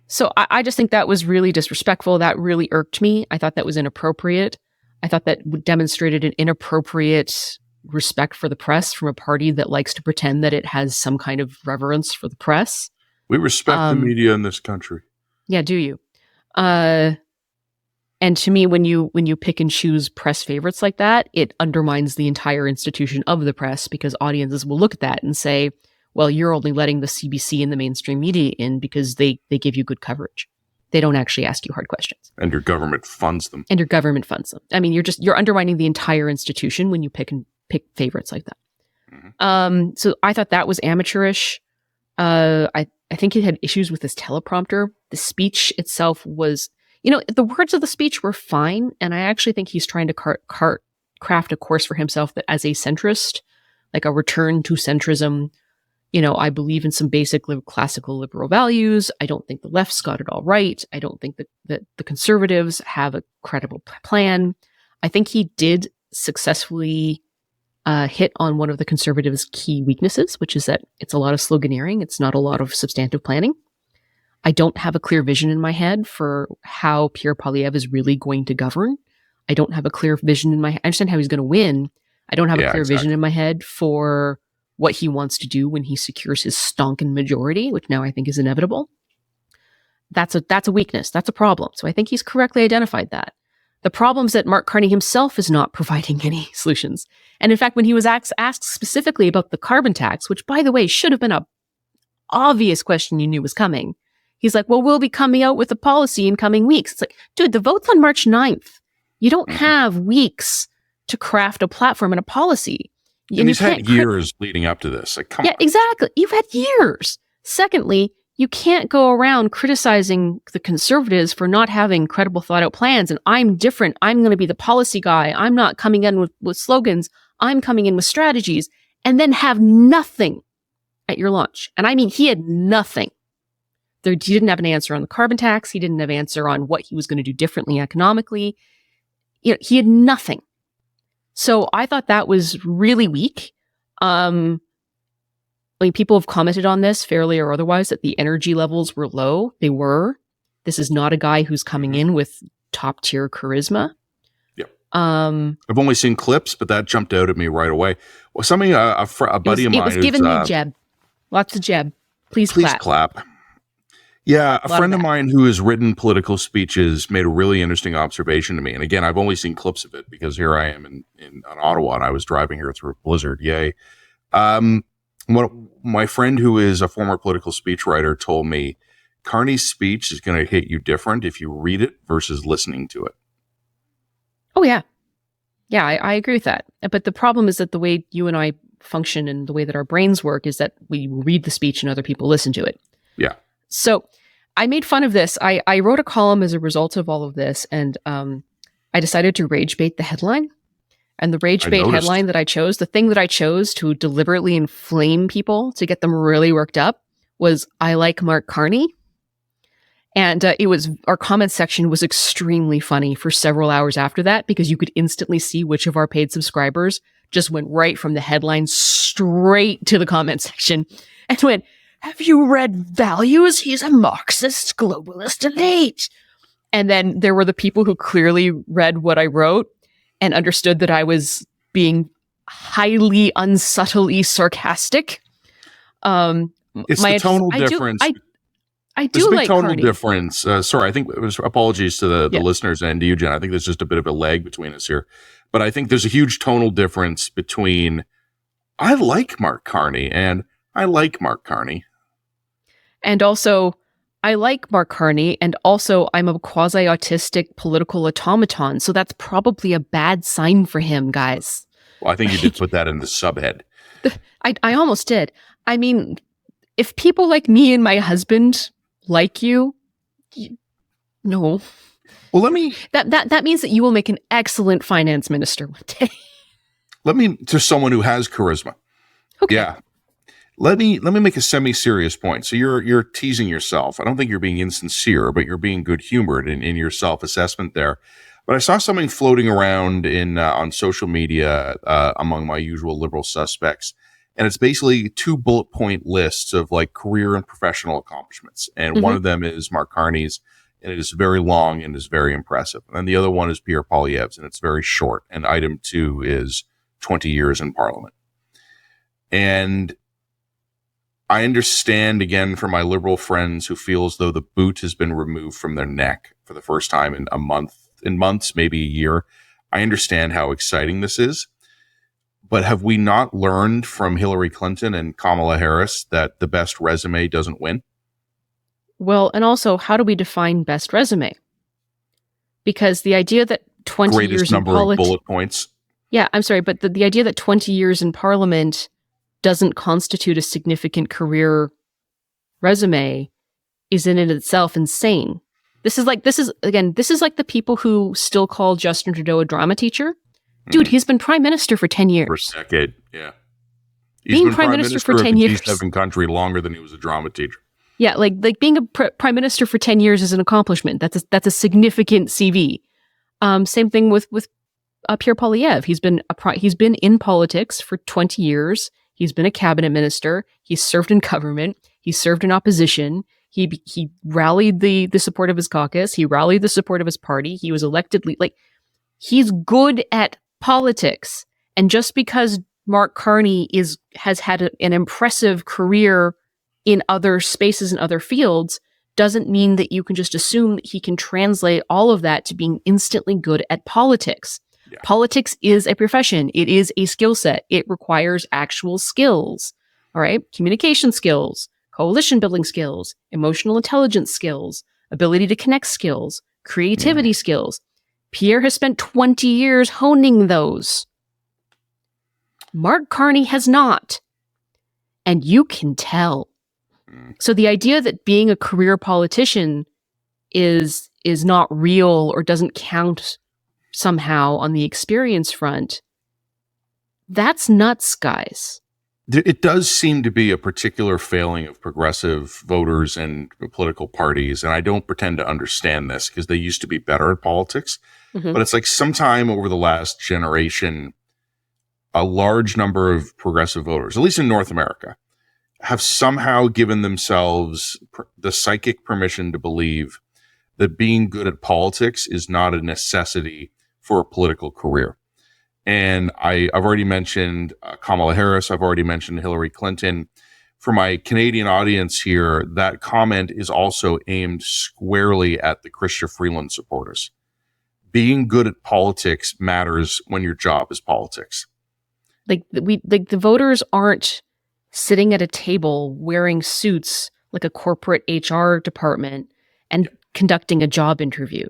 So I just think that was really disrespectful. That really irked me. I thought that was inappropriate. I thought that demonstrated an inappropriate respect for the press from a party that likes to pretend that it has some kind of reverence for the press. We respect the media in this country. Yeah, do you? And to me, when you pick and choose press favorites like that, it undermines the entire institution of the press, because audiences will look at that and say, well, you're only letting the CBC and the mainstream media in because they give you good coverage. They don't actually ask you hard questions. And your government funds them. And your government funds them. I mean, you're undermining the entire institution when you pick favorites like that. So I thought that was amateurish. I think he had issues with his teleprompter. The speech itself was, the words of the speech were fine. And I actually think he's trying to craft a course for himself that as a centrist, like a return to centrism, I believe in some basic classical liberal values. I don't think the left's got it all right. I don't think that the conservatives have a credible plan. I think he did successfully hit on one of the conservatives' key weaknesses, which is that it's a lot of sloganeering. It's not a lot of substantive planning. I don't have a clear vision in my head for how Pierre Poilievre is really going to govern. I don't have a clear vision in my head. I understand how he's going to win. I don't have a clear vision in my head for what he wants to do when he secures his stonking majority, which now I think is inevitable. That's a weakness. That's a problem. So I think he's correctly identified that. The problem is that Mark Carney himself is not providing any solutions. And in fact, when he was asked specifically about the carbon tax, which, by the way, should have been an obvious question you knew was coming, he's like, well, we'll be coming out with a policy in coming weeks. It's like, dude, the vote's on March 9th. You don't have weeks to craft a platform and a policy. And he's had years leading up to this. Like, come on. Exactly. You've had years. Secondly, you can't go around criticizing the conservatives for not having credible thought out plans. And I'm different. I'm going to be the policy guy. I'm not coming in with slogans. I'm coming in with strategies, and then have nothing at your launch. And I mean, he had nothing. He didn't have an answer on the carbon tax. He didn't have an answer on what he was going to do differently economically. He had nothing. So I thought that was really weak. People have commented on this, fairly or otherwise, that the energy levels were low. They were. This is not a guy who's coming in with top-tier charisma. Yep. I've only seen clips, but that jumped out at me right away. Well, a buddy of mine... It was giving me Jeb. Lots of Jeb. Please clap. Yeah, a friend of mine who has written political speeches made a really interesting observation to me. And again, I've only seen clips of it because here I am in Ottawa, and I was driving here through a blizzard. Yay. My friend who is a former political speechwriter told me Carney's speech is going to hit you different if you read it versus listening to it. Oh, yeah. Yeah, I agree with that. But the problem is that the way you and I function and the way that our brains work is that we read the speech and other people listen to it. Yeah. So I made fun of this. I wrote a column as a result of all of this, and I decided to rage bait the headline. And the rage bait headline that I chose, the thing that I chose to deliberately inflame people to get them really worked up, was "I like Mark Carney." And our comment section was extremely funny for several hours after that, because you could instantly see which of our paid subscribers just went right from the headline straight to the comment section and went, "Have you read Values? He's a Marxist globalist elite." And then there were the people who clearly read what I wrote and understood that I was being highly unsubtly sarcastic. It's the tonal difference. I do like tonal Carney. Difference. Sorry, I think it was apologies to the listeners and to you, Jen. I think there's just a bit of a lag between us here. But I think there's a huge tonal difference between I like Mark Carney and I like Mark Carney. And also, I like Mark Carney, and also I'm a quasi-autistic political automaton, so that's probably a bad sign for him, guys. Well, I think you did put that in the subhead. I almost did. I mean, if people like me and my husband like you, no. Well, that means that you will make an excellent finance minister one day. To someone who has charisma. Okay. Yeah. Let me make a semi-serious point. So you're teasing yourself. I don't think you're being insincere, but you're being good-humored in your self-assessment there. But I saw something floating around on social media among my usual liberal suspects, and it's basically 2 bullet point lists of like career and professional accomplishments. And one of them is Mark Carney's, and it is very long and is very impressive. And the other one is Pierre Poilievre's, and it's very short. And item 2 is 20 years in Parliament. And I understand, again, from my liberal friends who feel as though the boot has been removed from their neck for the first time in months, maybe a year. I understand how exciting this is. But have we not learned from Hillary Clinton and Kamala Harris that the best resume doesn't win? Well, and also, how do we define best resume? Because the idea that 20 Greatest years number in of bullet points. Yeah, I'm sorry, but the idea that 20 years in Parliament doesn't constitute a significant career resume is in and of itself insane. This is like the people who still call Justin Trudeau a drama teacher. Dude, he's been prime minister for 10 years. For a decade, yeah. He's been prime minister for 10 years. Of a G7 country longer than he was a drama teacher. Yeah, like being a prime minister for 10 years is an accomplishment. That's a significant CV. Same thing with Pierre Poilievre. He's been in politics for 20 years. He's been a cabinet minister. He's served in government. He's served in opposition. He rallied the support of his caucus. He rallied the support of his party. He was elected. He's good at politics. And just because Mark Carney has had an impressive career in other spaces and other fields doesn't mean that you can just assume that he can translate all of that to being instantly good at politics. Yeah. Politics is a profession. It is a skill set. It requires actual skills. All right. Communication skills, coalition building skills, emotional intelligence skills, ability to connect skills, creativity skills. Pierre has spent 20 years honing those. Mark Carney has not. And you can tell. So the idea that being a career politician is not real or doesn't count somehow on the experience front, that's nuts, guys. It does seem to be a particular failing of progressive voters and political parties, and I don't pretend to understand this because they used to be better at politics. Mm-hmm. But it's like sometime over the last generation, a large number of progressive voters, at least in North America, have somehow given themselves the psychic permission to believe that being good at politics is not a necessity for a political career. And I've already mentioned Kamala Harris. I've already mentioned Hillary Clinton. For my Canadian audience here, that comment is also aimed squarely at the Chrystia Freeland supporters. Being good at politics matters when your job is politics. The voters aren't sitting at a table wearing suits like a corporate HR department and conducting a job interview.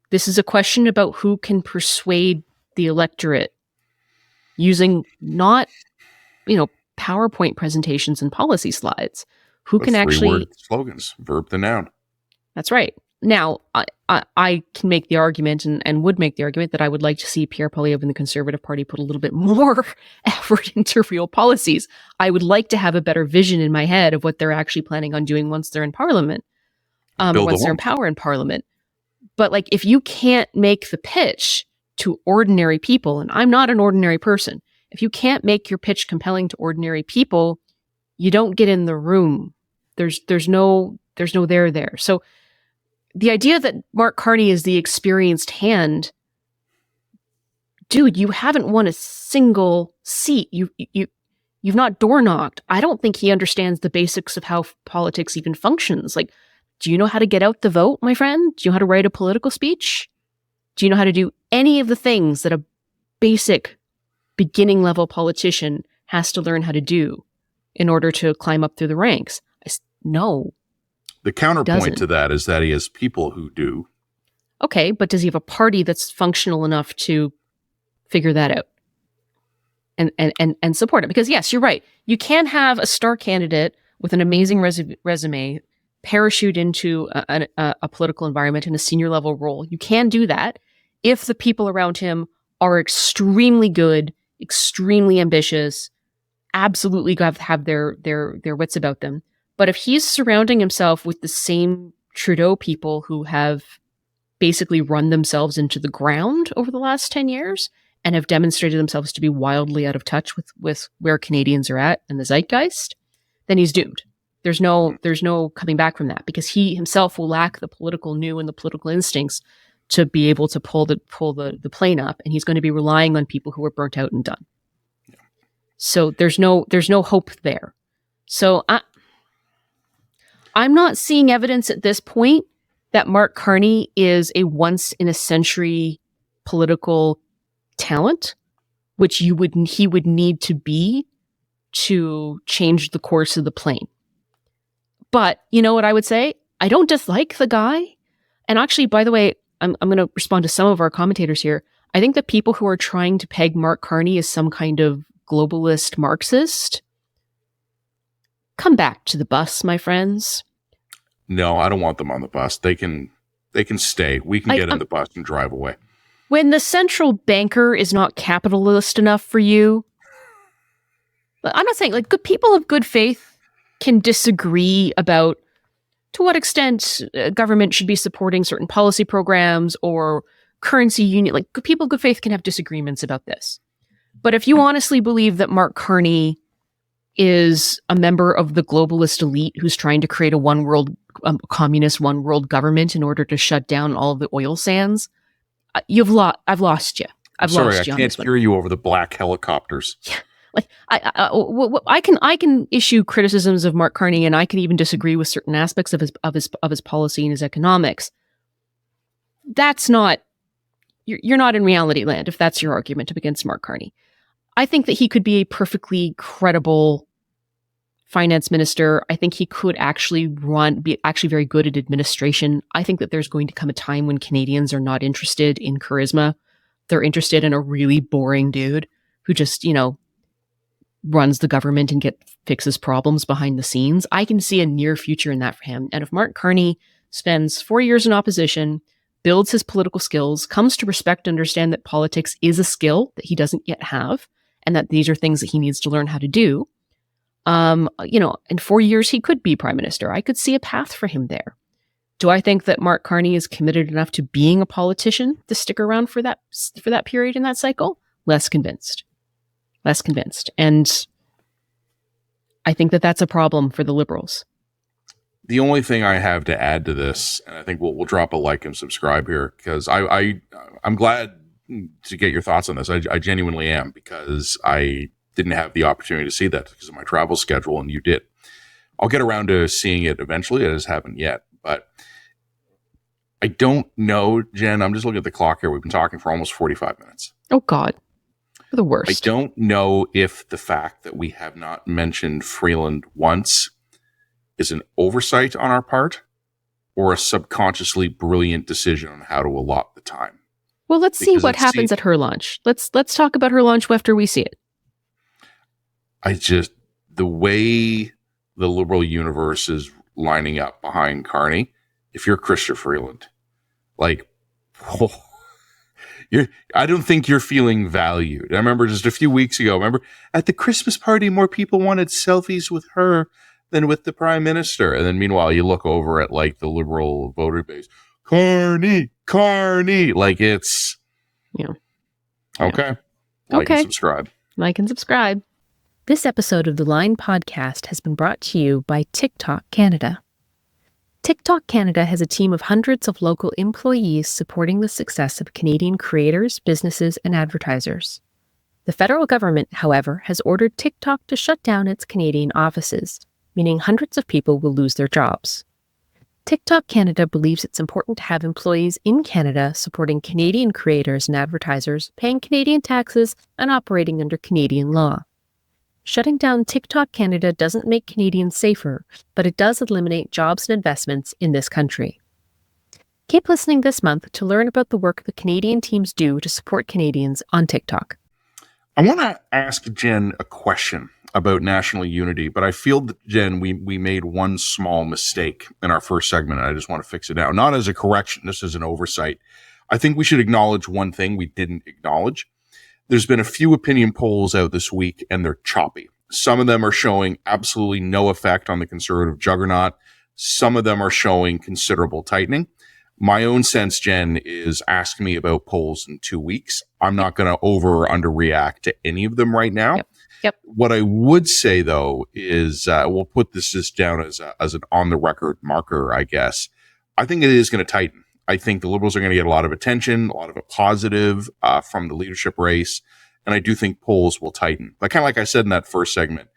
This is a question about who can persuade the electorate using not, PowerPoint presentations and policy slides. Who can actually slogans, verb to noun. That's right. Now, I can make the argument and would make the argument that I would like to see Pierre Poilievre and the Conservative Party put a little bit more effort into real policies. I would like to have a better vision in my head of what they're actually planning on doing once they're in Parliament, once they're in power in Parliament. But if you can't make the pitch to ordinary people, and I'm not an ordinary person, if you can't make your pitch compelling to ordinary people, you don't get in the room. There's no there. So the idea that Mark Carney is the experienced hand, dude, you haven't won a single seat. You've not door knocked. I don't think he understands the basics of how politics even functions. Do you know how to get out the vote, my friend? Do you know how to write a political speech? Do you know how to do any of the things that a basic beginning level politician has to learn how to do in order to climb up through the ranks? No. The counterpoint to that is that he has people who do. Okay, but does he have a party that's functional enough to figure that out and support it? Because yes, you're right. You can have a star candidate with an amazing resume parachute into a political environment in a senior level role. You can do that if the people around him are extremely good, extremely ambitious, absolutely have their wits about them. But if he's surrounding himself with the same Trudeau people who have basically run themselves into the ground over the last 10 years and have demonstrated themselves to be wildly out of touch with where Canadians are at and the zeitgeist, then he's doomed. There's no coming back from that, because he himself will lack the political nous and the political instincts to be able to pull the plane up, and he's going to be relying on people who are burnt out and done. Yeah. So there's no hope there. So I'm not seeing evidence at this point that Mark Carney is a once in a century political talent. which he would need to be to change the course of the plane. But you know what I would say? I don't dislike the guy. And actually, by the way, I'm going to respond to some of our commentators here. I think that people who are trying to peg Mark Carney as some kind of globalist Marxist, come back to the bus, my friends. No, I don't want them on the bus. They can stay. We can get in the bus and drive away. When the central banker is not capitalist enough for you, I'm not saying, like, good people of good faith can disagree about to what extent government should be supporting certain policy programs or currency union. Like, people of good faith can have disagreements about this. But if you honestly believe that Mark Carney is a member of the globalist elite who's trying to create a one world, communist one world government in order to shut down all of the oil sands, I've lost you. Sorry, I can't hear you over the black helicopters. Yeah. Like I can issue criticisms of Mark Carney, and I can even disagree with certain aspects of his policy and his economics. That's not, you're not in reality land if that's your argument against Mark Carney. I think that he could be a perfectly credible finance minister. I think he could actually be actually very good at administration. I think that there's going to come a time when Canadians are not interested in charisma. They're interested in a really boring dude who just, runs the government and fixes problems behind the scenes. I can see a near future in that for him. And if Mark Carney spends 4 years in opposition, builds his political skills, comes to respect and understand that politics is a skill that he doesn't yet have, and that these are things that he needs to learn how to do, in 4 years, he could be prime minister. I could see a path for him there. Do I think that Mark Carney is committed enough to being a politician to stick around for that period in that cycle? Less convinced. And I think that that's a problem for the Liberals. The only thing I have to add to this, and I think we'll drop a like and subscribe here, because I'm glad to get your thoughts on this. I genuinely am, because I didn't have the opportunity to see that because of my travel schedule, and you did. I'll get around to seeing it eventually. It just haven't yet, but I don't know, Jen. I'm just looking at the clock here. We've been talking for almost 45 minutes. Oh, God. You're the worst. I don't know if the fact that we have not mentioned Freeland once is an oversight on our part or a subconsciously brilliant decision on how to allot the time. Well, let's see what happens at her launch. Let's talk about her launch after we see it. The way the Liberal universe is lining up behind Carney, if you're Chrystia Freeland, I don't think you're feeling valued. I remember just a few weeks ago, at the Christmas party, more people wanted selfies with her than with the prime minister. And then meanwhile, you look over at the Liberal voter base, Carney, it's, okay. Like and subscribe. Like and subscribe. This episode of the Line Podcast has been brought to you by TikTok Canada. TikTok Canada has a team of hundreds of local employees supporting the success of Canadian creators, businesses, and advertisers. The federal government, however, has ordered TikTok to shut down its Canadian offices, meaning hundreds of people will lose their jobs. TikTok Canada believes it's important to have employees in Canada supporting Canadian creators and advertisers, paying Canadian taxes, and operating under Canadian law. Shutting down TikTok Canada doesn't make Canadians safer, but it does eliminate jobs and investments in this country. Keep listening this month to learn about the work the Canadian teams do to support Canadians on TikTok. I want to ask Jen a question about national unity, but I feel that, Jen, we made one small mistake in our first segment, and I just want to fix it now. Not as a correction, just as an oversight. I think we should acknowledge one thing we didn't acknowledge. There's been a few opinion polls out this week, and they're choppy. Some of them are showing absolutely no effect on the Conservative juggernaut. Some of them are showing considerable tightening. My own sense, Jen, is ask me about polls in 2 weeks. I'm not going to over or underreact to any of them right now. Yep. What I would say, though, is we'll put this down as an on-the-record marker, I guess. I think it is going to tighten. I think the Liberals are going to get a lot of attention, a lot of it positive from the leadership race. And I do think polls will tighten. But kind of like I said in that first segment,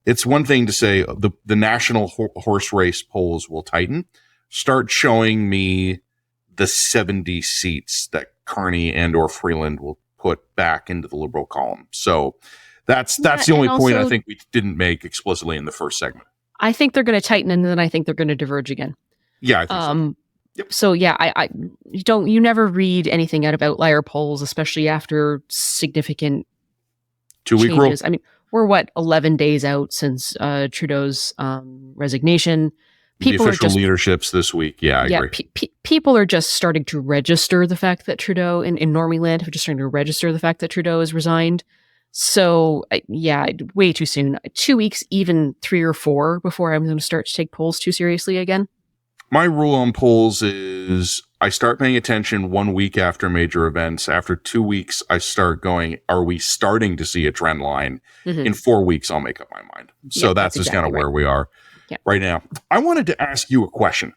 it's one thing to say the national horse race polls will tighten. Start showing me the 70 seats that Carney and or Freeland will put back into the Liberal column. So that's the only point I think we didn't make explicitly in the first segment. I think they're going to tighten, and then I think they're going to diverge again. Yeah, I think so. Yep. So yeah, you never read anything out of outlier polls, especially after significant 2-week rule. I mean, we're 11 days out since Trudeau's resignation. People the official leaderships this week. Yeah, I agree. People are just starting to register the fact that Trudeau in Normie Land are just starting to register the fact that Trudeau has resigned. So way too soon. 2 weeks, even 3 or 4 before I'm going to start to take polls too seriously again. My rule on polls is I start paying attention 1 week after major events. After 2 weeks, I start going, are we starting to see a trend line? Mm-hmm. In 4 weeks, I'll make up my mind. So that's just exactly kind of where we are right now. I wanted to ask you a question.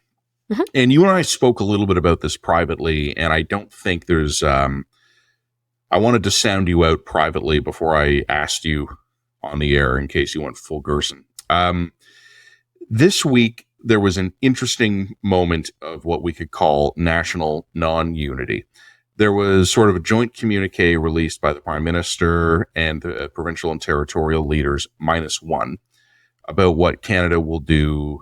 Mm-hmm. And you and I spoke a little bit about this privately, and I don't think there's I wanted to sound you out privately before I asked you on the air in case you went full Gerson. This week, there was an interesting moment of what we could call national non-unity. There was sort of a joint communique released by the Prime Minister and the provincial and territorial leaders, -1, about what Canada will do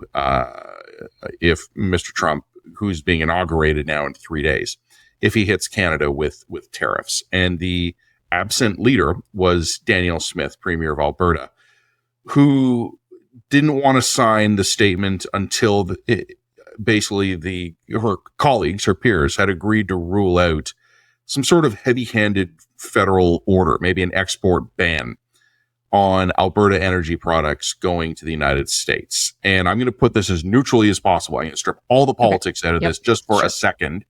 if Mr. Trump, who's being inaugurated now in 3 days, if he hits Canada with tariffs. And the absent leader was Danielle Smith, Premier of Alberta, who didn't want to sign the statement until her colleagues, her peers, had agreed to rule out some sort of heavy-handed federal order, maybe an export ban on Alberta energy products going to the United States. And I'm going to put this as neutrally as possible. I'm going to strip all the politics out of this just for a second.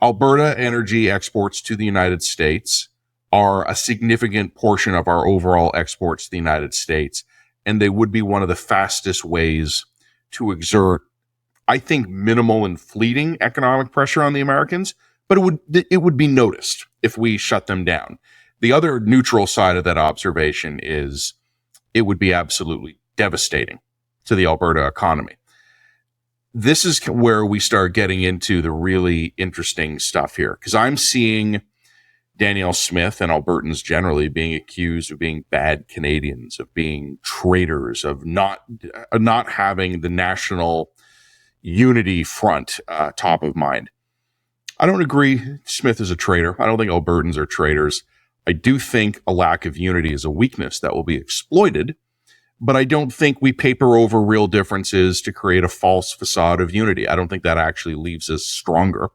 Alberta energy exports to the United States are a significant portion of our overall exports to the United States. And they would be one of the fastest ways to exert, I think, minimal and fleeting economic pressure on the Americans, but it would be noticed if we shut them down. The other neutral side of that observation is it would be absolutely devastating to the Alberta economy. This is where we start getting into the really interesting stuff here, because I'm seeing Danielle Smith and Albertans generally being accused of being bad Canadians, of being traitors, of not having the national unity front top of mind. I don't agree Smith is a traitor. I don't think Albertans are traitors. I do think a lack of unity is a weakness that will be exploited, but I don't think we paper over real differences to create a false facade of unity. I don't think that actually leaves us stronger.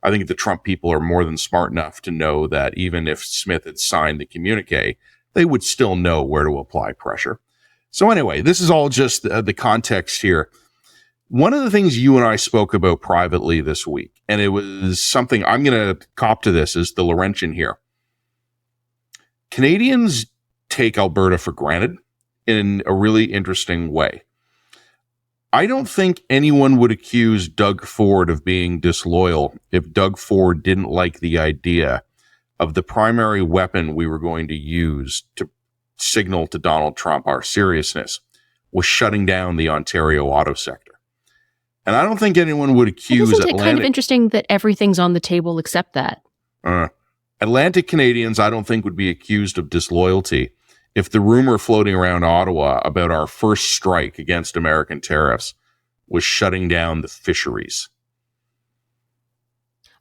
I think the Trump people are more than smart enough to know that even if Smith had signed the communique, they would still know where to apply pressure. So anyway, this is all just the context here. One of the things you and I spoke about privately this week, and it was something I'm going to cop to this, is the Laurentian here. Canadians take Alberta for granted in a really interesting way. I don't think anyone would accuse Doug Ford of being disloyal if Doug Ford didn't like the idea of the primary weapon we were going to use to signal to Donald Trump our seriousness was shutting down the Ontario auto sector. And I don't think anyone would accuse Isn't it kind of interesting that everything's on the table except that? Atlantic Canadians, I don't think, would be accused of disloyalty if the rumor floating around Ottawa about our first strike against American tariffs was shutting down the fisheries.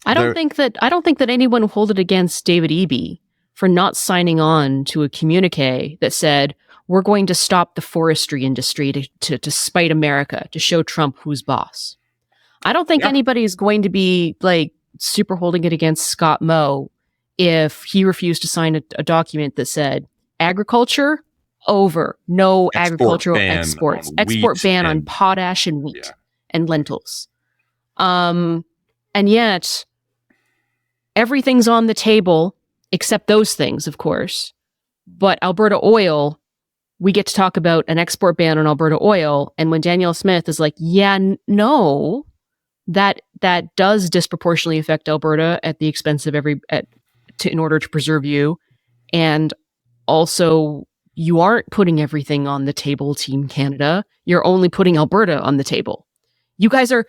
I don't think that anyone will hold it against David Eby for not signing on to a communique that said, we're going to stop the forestry industry to spite America, to show Trump who's boss. I don't think anybody is going to be super holding it against Scott Moe if he refused to sign a document that said, agriculture over, no agricultural exports, export ban on potash and wheat and lentils. And yet everything's on the table except those things, of course. But Alberta oil, we get to talk about an export ban on Alberta oil. And when Danielle Smith is like, no, that does disproportionately affect Alberta at the expense of in order to preserve you. And also, you aren't putting everything on the table, Team Canada. You're only putting Alberta on the table. You guys are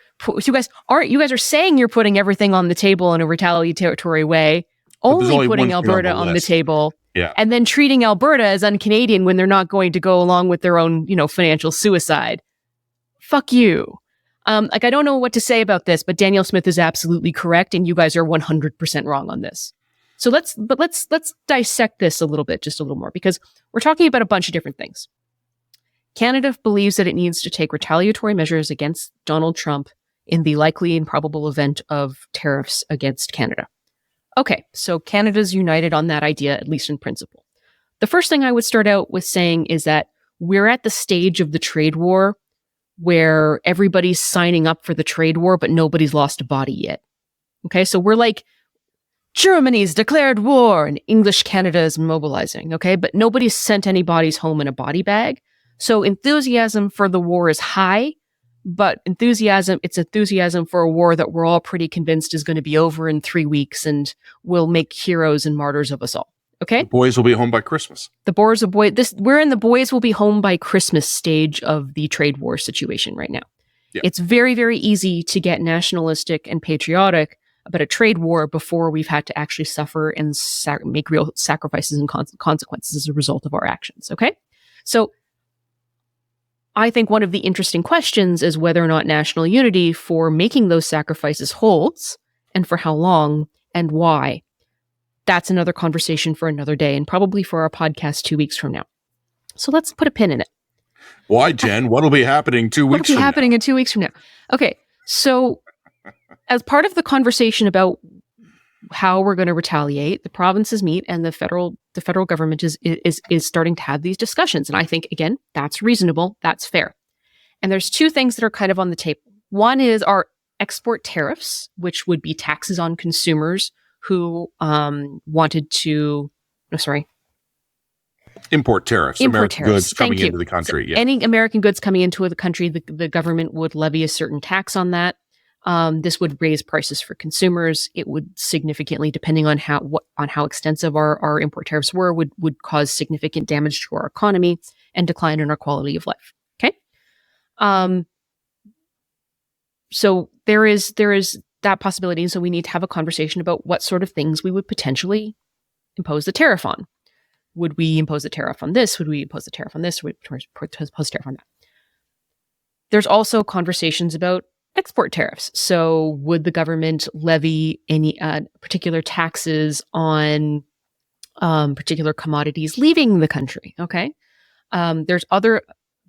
saying you're putting everything on the table in a retaliatory way, only putting Alberta on the table, and then treating Alberta as un-Canadian when they're not going to go along with their own, financial suicide. Fuck you. I don't know what to say about this, but Danielle Smith is absolutely correct, and you guys are 100% wrong on this. So let's dissect this a little bit, just a little more, because we're talking about a bunch of different things. Canada believes that it needs to take retaliatory measures against Donald Trump in the likely and probable event of tariffs against Canada. Okay, so Canada's united on that idea, at least in principle. The first thing I would start out with saying is that we're at the stage of the trade war where everybody's signing up for the trade war, but nobody's lost a body yet. Okay, so we're like, Germany's declared war and English Canada is mobilizing, okay? But nobody's sent any bodies home in a body bag. So enthusiasm for the war is high, but it's enthusiasm for a war that we're all pretty convinced is going to be over in 3 weeks and will make heroes and martyrs of us all. Okay? The boys will be home by Christmas. We're in the boys will be home by Christmas stage of the trade war situation right now. Yeah. It's very, very easy to get nationalistic and patriotic about a trade war before we've had to actually suffer and make real sacrifices and consequences as a result of our actions. Okay? So I think one of the interesting questions is whether or not national unity for making those sacrifices holds, and for how long and why. That's another conversation for another day, and probably for our podcast 2 weeks from now. So let's put a pin in it. Why, Jen? What'll be happening 2 weeks from now? What'll be happening in 2 weeks from now? Okay, so as part of the conversation about how we're going to retaliate, the provinces meet, and the federal government is starting to have these discussions. And I think, again, that's reasonable, that's fair. And there's two things that are kind of on the table. One is our export tariffs, which would be taxes on consumers who wanted to, import tariffs. American goods coming into the country. So any American goods coming into the country, the government would levy a certain tax on that. This would raise prices for consumers. It would significantly, depending on how extensive our import tariffs were, would cause significant damage to our economy and decline in our quality of life. Okay, so there is that possibility. So we need to have a conversation about what sort of things we would potentially impose the tariff on. Would we impose a tariff on this? Would we impose a tariff on this? Would we impose a tariff on that? There's also conversations about export tariffs. So would the government levy any particular taxes on particular commodities leaving the country? Okay.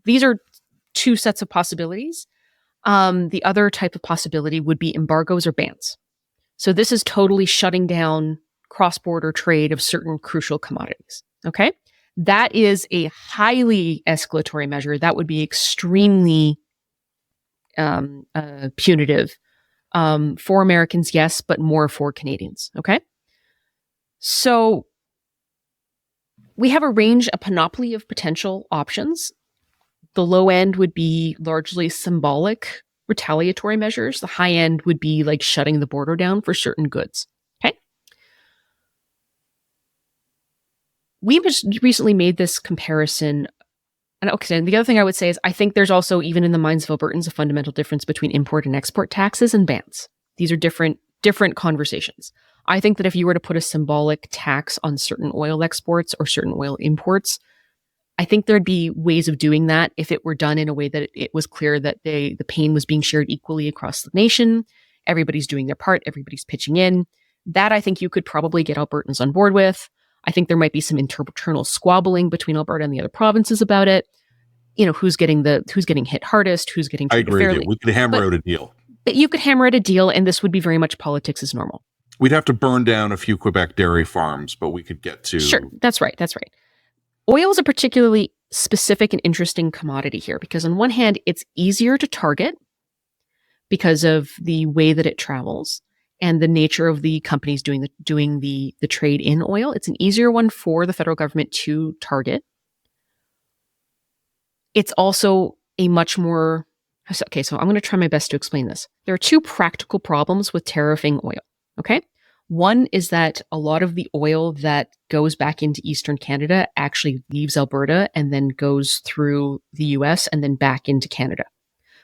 These are two sets of possibilities. The other type of possibility would be embargoes or bans. So this is totally shutting down cross-border trade of certain crucial commodities. Okay. That is a highly escalatory measure. That would be extremely punitive for Americans, yes, but more for Canadians. Okay. So we have a panoply of potential options. The low end would be largely symbolic retaliatory measures. The high end would be like shutting the border down for certain goods. Okay. We just recently made this comparison. And okay, and the other thing I would say is I think there's also, even in the minds of Albertans, a fundamental difference between import and export taxes and bans. These are different conversations. I think that if you were to put a symbolic tax on certain oil exports or certain oil imports, I think there'd be ways of doing that if it were done in a way that it was clear that the pain was being shared equally across the nation. Everybody's doing their part. Everybody's pitching in. That I think you could probably get Albertans on board with. I think there might be some internal squabbling between Alberta and the other provinces about it. Who's getting hit hardest, who's getting treated fairly. I agree with you. We could hammer out a deal. But you could hammer out a deal, and this would be very much politics as normal. We'd have to burn down a few Quebec dairy farms, but we could get to... Sure, that's right. Oil is a particularly specific and interesting commodity here because on one hand, it's easier to target because of the way that it travels and the nature of the companies doing the trade in oil. It's an easier one for the federal government to target. It's also a much more... Okay, so I'm going to try my best to explain this. There are two practical problems with tariffing oil, okay? One is that a lot of the oil that goes back into Eastern Canada actually leaves Alberta and then goes through the US and then back into Canada,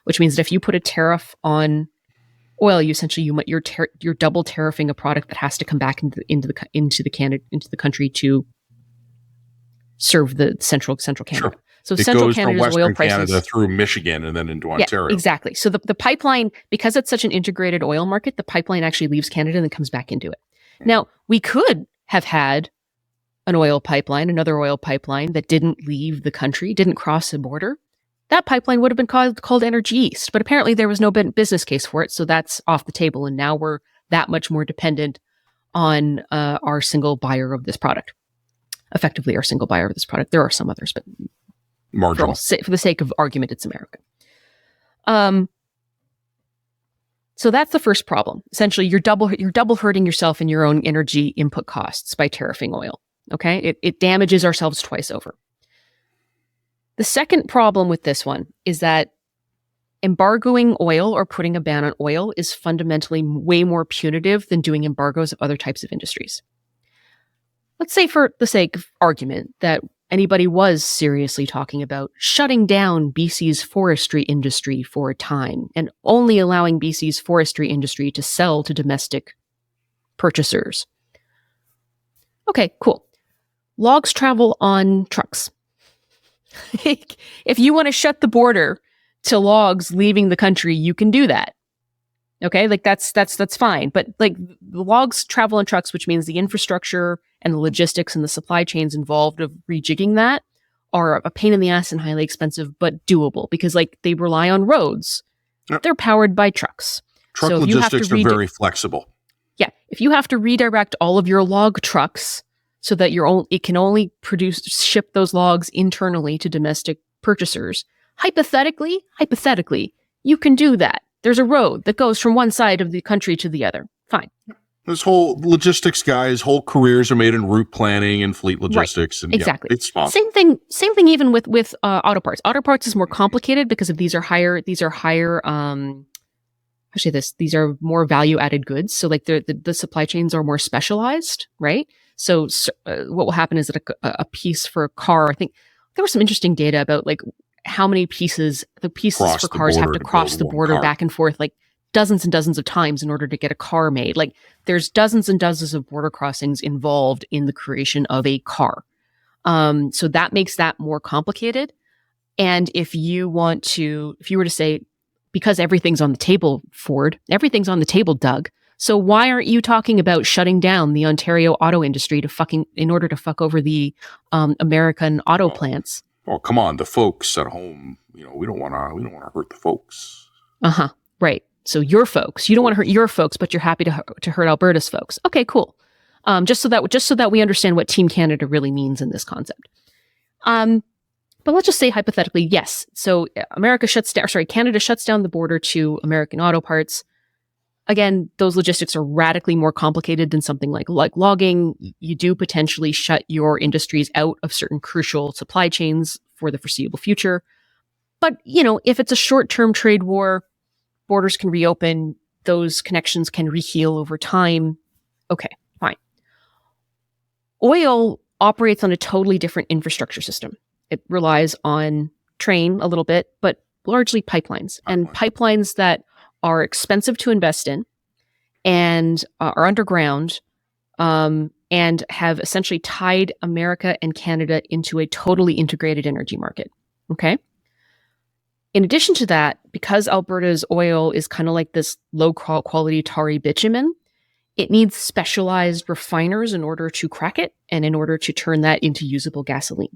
which means that if you put a tariff on oil, you're double tariffing a product that has to come back into the country to serve the central Canada. Sure. So it central goes Canada's from Western oil prices Canada through Michigan and then into Yeah, Ontario. exactly. So the pipeline, because it's such an integrated oil market, the pipeline actually leaves Canada and then comes back into it. Now, we could have had another oil pipeline that didn't leave the country, didn't cross the border. That pipeline would have been called Energy East, but apparently there was no business case for it, so that's off the table. And now we're that much more dependent on our single buyer of this product. Effectively, our single buyer of this product. There are some others, but marginal. For the sake of argument, it's America. So that's the first problem. Essentially, you're double hurting yourself in your own energy input costs by tariffing oil. Okay, it damages ourselves twice over. The second problem with this one is that embargoing oil or putting a ban on oil is fundamentally way more punitive than doing embargoes of other types of industries. Let's say, for the sake of argument, that anybody was seriously talking about shutting down BC's forestry industry for a time and only allowing BC's forestry industry to sell to domestic purchasers. Okay, cool. Logs travel on trucks. If you want to shut the border to logs leaving the country, you can do that. Okay, like that's fine. But like, the logs travel on trucks, which means the infrastructure and the logistics and the supply chains involved of rejigging that are a pain in the ass and highly expensive, but doable because like they rely on roads. Yep. They're powered by trucks. Truck logistics are very flexible. Yeah, if you have to redirect all of your log trucks so that it can only ship those logs internally to domestic purchasers, hypothetically, you can do that. There's a road that goes from one side of the country to the other. Fine. This whole logistics guy's whole careers are made in route planning and fleet logistics. Right. And exactly. Yeah, it's possible. Same thing even with auto parts. Auto parts is more complicated because of these are higher these are more value added goods. So like the supply chains are more specialized, right? So what will happen is that a piece for a car, I think there was some interesting data about like how many pieces for cars have to cross the border back and forth, like dozens and dozens of times in order to get a car made. Like there's dozens and dozens of border crossings involved in the creation of a car. So that makes that more complicated. And if you were to say, because everything's on the table, Ford, everything's on the table, Doug. So why aren't you talking about shutting down the Ontario auto industry in order to fuck over the American auto plants? Oh, come on, the folks at home. We don't want to hurt the folks. Right. So your folks, you don't want to hurt your folks, but you're happy to hurt Alberta's folks. Okay, cool. Just so that we understand what Team Canada really means in this concept. But let's just say hypothetically, yes. So Canada shuts down the border to American auto parts. Again, those logistics are radically more complicated than something like logging. You do potentially shut your industries out of certain crucial supply chains for the foreseeable future. But, if it's a short-term trade war, borders can reopen, those connections can reheal over time. Okay, fine. Oil operates on a totally different infrastructure system. It relies on train a little bit, but largely pipelines. And pipelines that are expensive to invest in and are underground and have essentially tied America and Canada into a totally integrated energy market. Okay? In addition to that, because Alberta's oil is kind of like this low-quality tarry bitumen, it needs specialized refiners in order to crack it and in order to turn that into usable gasoline.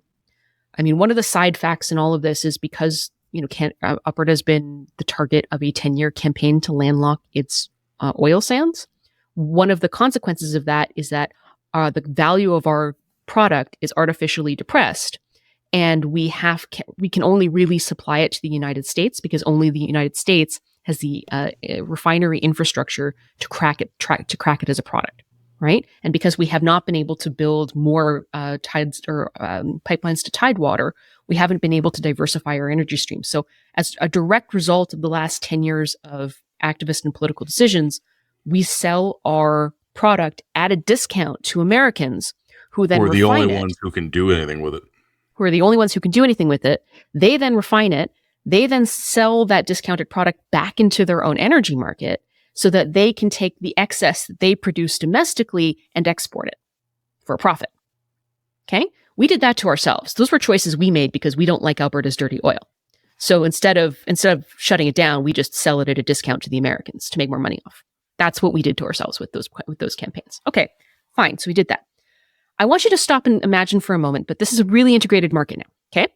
I mean, one of the side facts in all of this is because Alberta has been the target of a 10-year campaign to landlock its oil sands. One of the consequences of that is that the value of our product is artificially depressed, and we can only really supply it to the United States because only the United States has the refinery infrastructure to crack it as a product, right? And because we have not been able to build more pipelines to Tidewater, we haven't been able to diversify our energy stream. So as a direct result of the last 10 years of activist and political decisions, we sell our product at a discount to Americans who then refine it. Who are the only ones who can do anything with it. They then refine it. They then sell that discounted product back into their own energy market. so that they can take the excess that they produce domestically and export it for a profit. Okay? We did that to ourselves. Those were choices we made because we don't like Alberta's dirty oil. So instead of shutting it down, we just sell it at a discount to the Americans to make more money off. That's what we did to ourselves with those campaigns. Okay, fine. So we did that. I want you to stop and imagine for a moment, but this is a really integrated market now. Okay?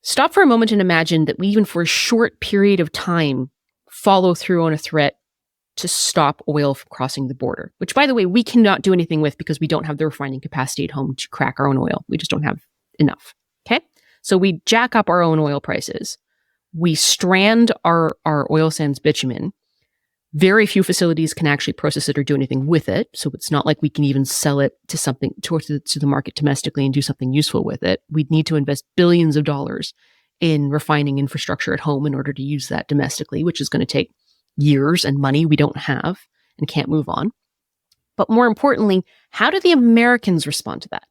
Stop for a moment and imagine that we, even for a short period of time, follow through on a threat to stop oil from crossing the border, which, by the way, we cannot do anything with because we don't have the refining capacity at home to crack our own oil. We just don't have enough. Okay? So we jack up our own oil prices. We strand our oil sands bitumen. Very few facilities can actually process it or do anything with it. So it's not like we can even sell it to the market domestically and do something useful with it. We'd need to invest billions of dollars in refining infrastructure at home in order to use that domestically, which is going to take years and money we don't have and can't move on. But more importantly, how do the Americans respond to that?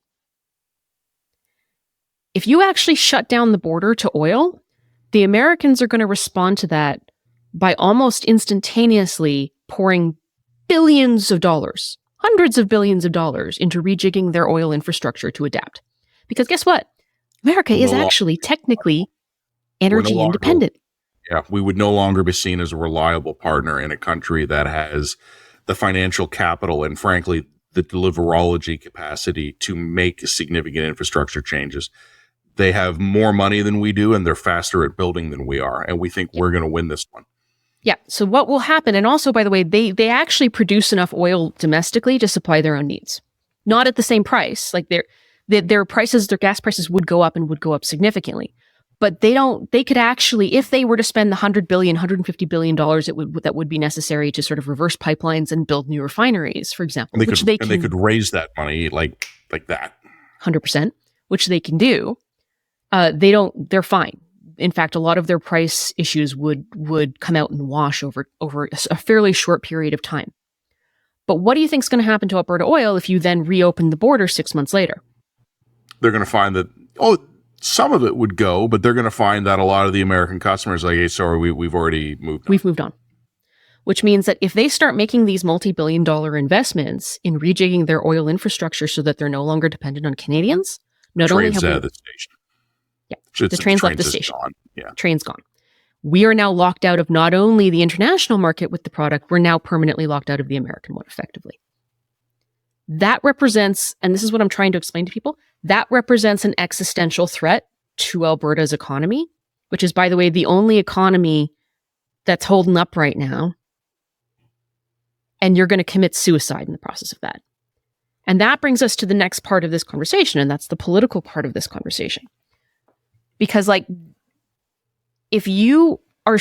If you actually shut down the border to oil, the Americans are going to respond to that by almost instantaneously pouring billions of dollars, hundreds of billions of dollars into rejigging their oil infrastructure to adapt. Because guess what? America is actually technically energy independent. Yeah, we would no longer be seen as a reliable partner in a country that has the financial capital and, frankly, the deliverology capacity to make significant infrastructure changes. They have more money than we do, and they're faster at building than we are. And we think we're going to win this one. Yeah. So what will happen, and also, by the way, they actually produce enough oil domestically to supply their own needs. Not at the same price. Like their prices, their gas prices would go up and would go up significantly. But they could actually, if they were to spend the $100 billion, $150 billion that would be necessary to sort of reverse pipelines and build new refineries, for example, they could raise that money like that. 100%, which they can do. They're fine. In fact, a lot of their price issues would come out and wash over a fairly short period of time. But what do you think is going to happen to Alberta oil if you then reopen the border 6 months later? They're going to find that, some of it would go, but they're going to find that a lot of the American customers are like, hey, sorry, we've already moved on. We've moved on. Which means that if they start making these multi-billion-dollar investments in rejigging their oil infrastructure so that they're no longer dependent on Canadians, not only have we... the station. Yeah, the train's left the station. Gone. Yeah. Train's gone. We are now locked out of not only the international market with the product, we're now permanently locked out of the American one, effectively. That represents, and this is what I'm trying to explain to people, that represents an existential threat to Alberta's economy, which is, by the way, the only economy that's holding up right now. And you're going to commit suicide in the process of that. And that brings us to the next part of this conversation, and that's the political part of this conversation. Because, if you are,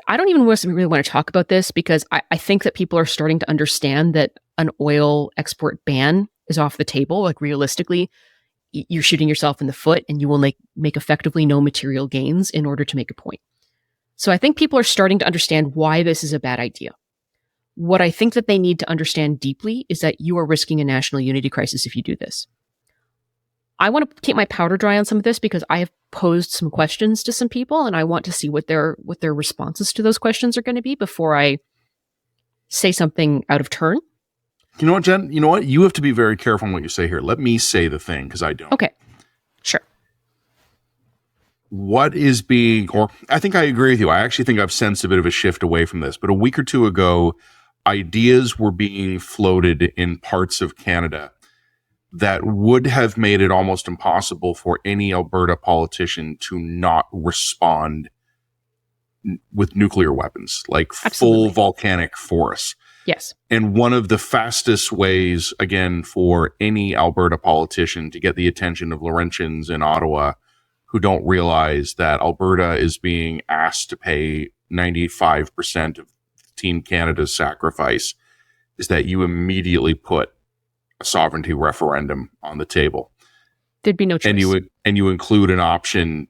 I don't even really want to talk about this because I think that people are starting to understand that an oil export ban is off the table. Realistically, you're shooting yourself in the foot and you will make effectively no material gains in order to make a point. So I think people are starting to understand why this is a bad idea. What I think that they need to understand deeply is that you are risking a national unity crisis if you do this. I want to keep my powder dry on some of this because I have posed some questions to some people and I want to see what their responses to those questions are going to be before I say something out of turn. You know what, Jen? You know what? You have to be very careful on what you say here. Let me say the thing because I don't. Okay. Sure. What is being, or I think I agree with you. I actually think I've sensed a bit of a shift away from this. But a week or two ago, ideas were being floated in parts of Canada that would have made it almost impossible for any Alberta politician to not respond with nuclear weapons, like Absolutely. Full volcanic forests. Yes. And one of the fastest ways, again, for any Alberta politician to get the attention of Laurentians in Ottawa who don't realize that Alberta is being asked to pay 95% of Team Canada's sacrifice is that you immediately put a sovereignty referendum on the table. There'd be no choice. And you include an option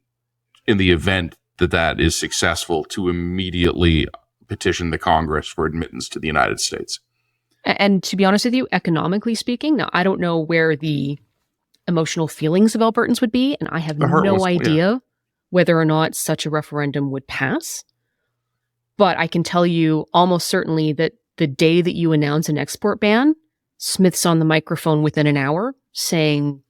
in the event that is successful to immediately petition the Congress for admittance to the United States. And to be honest with you, economically speaking, now I don't know where the emotional feelings of Albertans would be, and I have no idea whether or not such a referendum would pass. But I can tell you almost certainly that the day that you announce an export ban, Smith's on the microphone within an hour saying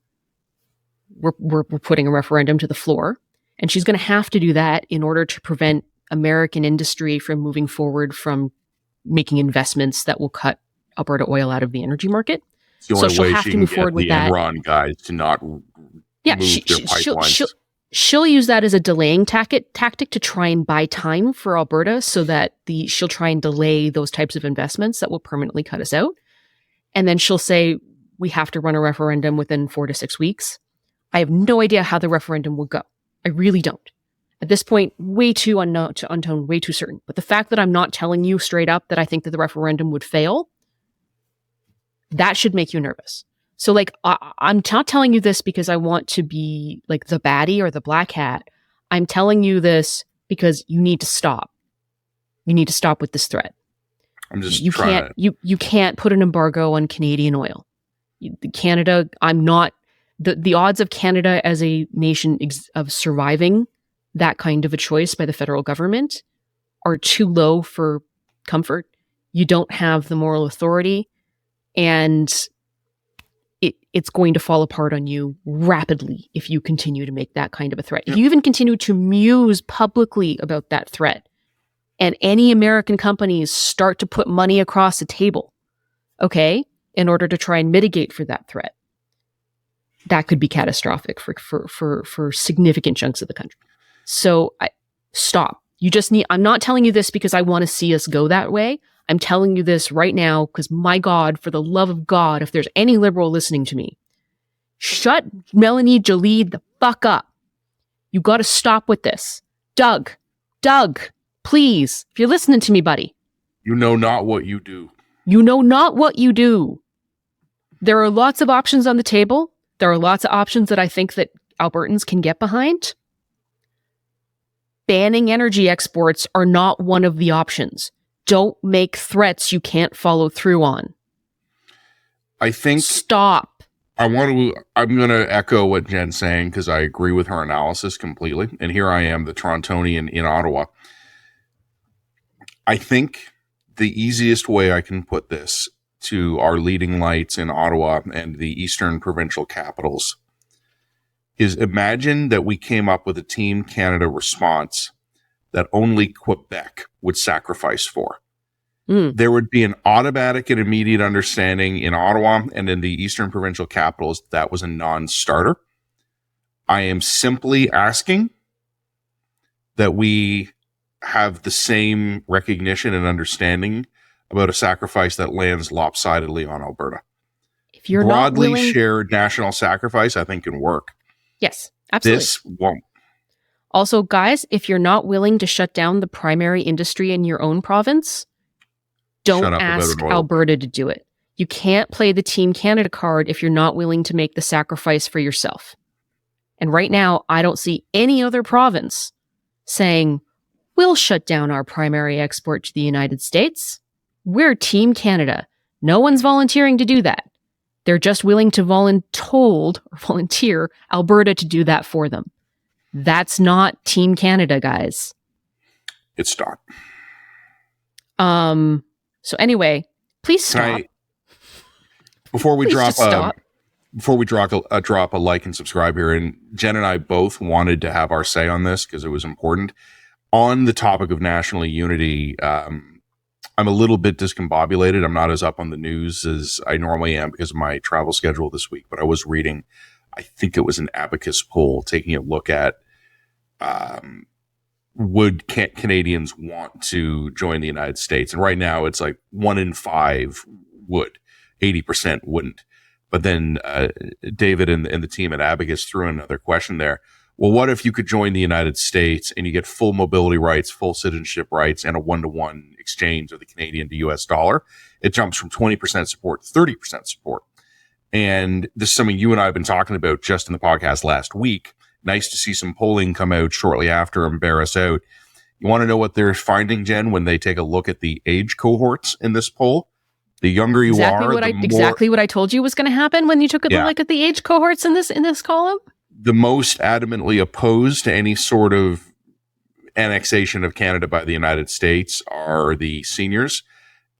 we're putting a referendum to the floor. And she's going to have to do that in order to prevent American industry from moving forward from making investments that will cut Alberta oil out of the energy market. It's the So only she'll way have she to can move get forward with the that. Enron guys to not move their pipelines. She'll use that as a delaying tactic to try and buy time for Alberta so that she'll try and delay those types of investments that will permanently cut us out. And then she'll say, we have to run a referendum within 4 to 6 weeks. I have no idea how the referendum will go. I really don't. At this point, way too unknown to unknown, way too certain. But the fact that I'm not telling you straight up that I think that the referendum would fail, that should make you nervous. So like, I'm not telling you this because I want to be like the baddie or the black hat. I'm telling you this because you need to stop. You need to stop with this threat. I'm just you can't put an embargo on Canadian oil. Canada, I'm not the odds of Canada as a nation of surviving that kind of a choice by the federal government are too low for comfort. You don't have the moral authority, and it's going to fall apart on you rapidly if you continue to make that kind of a threat. If you even continue to muse publicly about that threat, and any American companies start to put money across the table, okay, in order to try and mitigate for that threat, that could be catastrophic for significant chunks of the country. So stop. I'm not telling you this because I want to see us go that way. I'm telling you this right now because, my God, for the love of God, if there's any liberal listening to me, shut Melanie Jolie the fuck up. You got to stop with this. Doug, please, if you're listening to me, buddy. You know not what you do. You know not what you do. There are lots of options on the table. There are lots of options that I think that Albertans can get behind. Banning energy exports are not one of the options. Don't make threats you can't follow through on. I think... Stop. I'm going to echo what Jen's saying because I agree with her analysis completely. And here I am, the Torontonian in Ottawa. I think the easiest way I can put this to our leading lights in Ottawa and the eastern provincial capitals is imagine that we came up with a Team Canada response that only Quebec would sacrifice for. There would be an automatic and immediate understanding in Ottawa and in the eastern provincial capitals that was a non-starter. I am simply asking that we have the same recognition and understanding about a sacrifice that lands lopsidedly on Alberta. If you're broadly not willing, shared national sacrifice, I think can work. Yes, absolutely. This won't. Also, guys, if you're not willing to shut down the primary industry in your own province, don't ask Alberta to do it. You can't play the Team Canada card if you're not willing to make the sacrifice for yourself. And right now, I don't see any other province saying, we'll shut down our primary export to the United States. We're Team Canada. No one's volunteering to do that. They're just willing to volunteer Alberta to do that for them. That's not Team Canada, guys. It's not. So anyway, please stop. Before we drop a like and subscribe here, and Jen and I both wanted to have our say on this because it was important. On the topic of national unity, I'm a little bit discombobulated. I'm not as up on the news as I normally am because of my travel schedule this week, but I was reading, I think it was an Abacus poll taking a look at would Canadians want to join the United States? And right now it's like 1 in 5 would, 80% wouldn't. But then David and the team at Abacus threw in another question there. Well, what if you could join the United States and you get full mobility rights, full citizenship rights, and a 1-to-1 exchange of the Canadian to US dollar? It jumps from 20% support to 30% support. And this is something you and I have been talking about just in the podcast last week. Nice to see some polling come out shortly after and bear us out. You want to know what they're finding, Jen, when they take a look at the age cohorts in this poll? The younger you are, exactly what I told you was going to happen when you took a look at the age cohorts in this column. The most adamantly opposed to any sort of annexation of Canada by the United States are the seniors.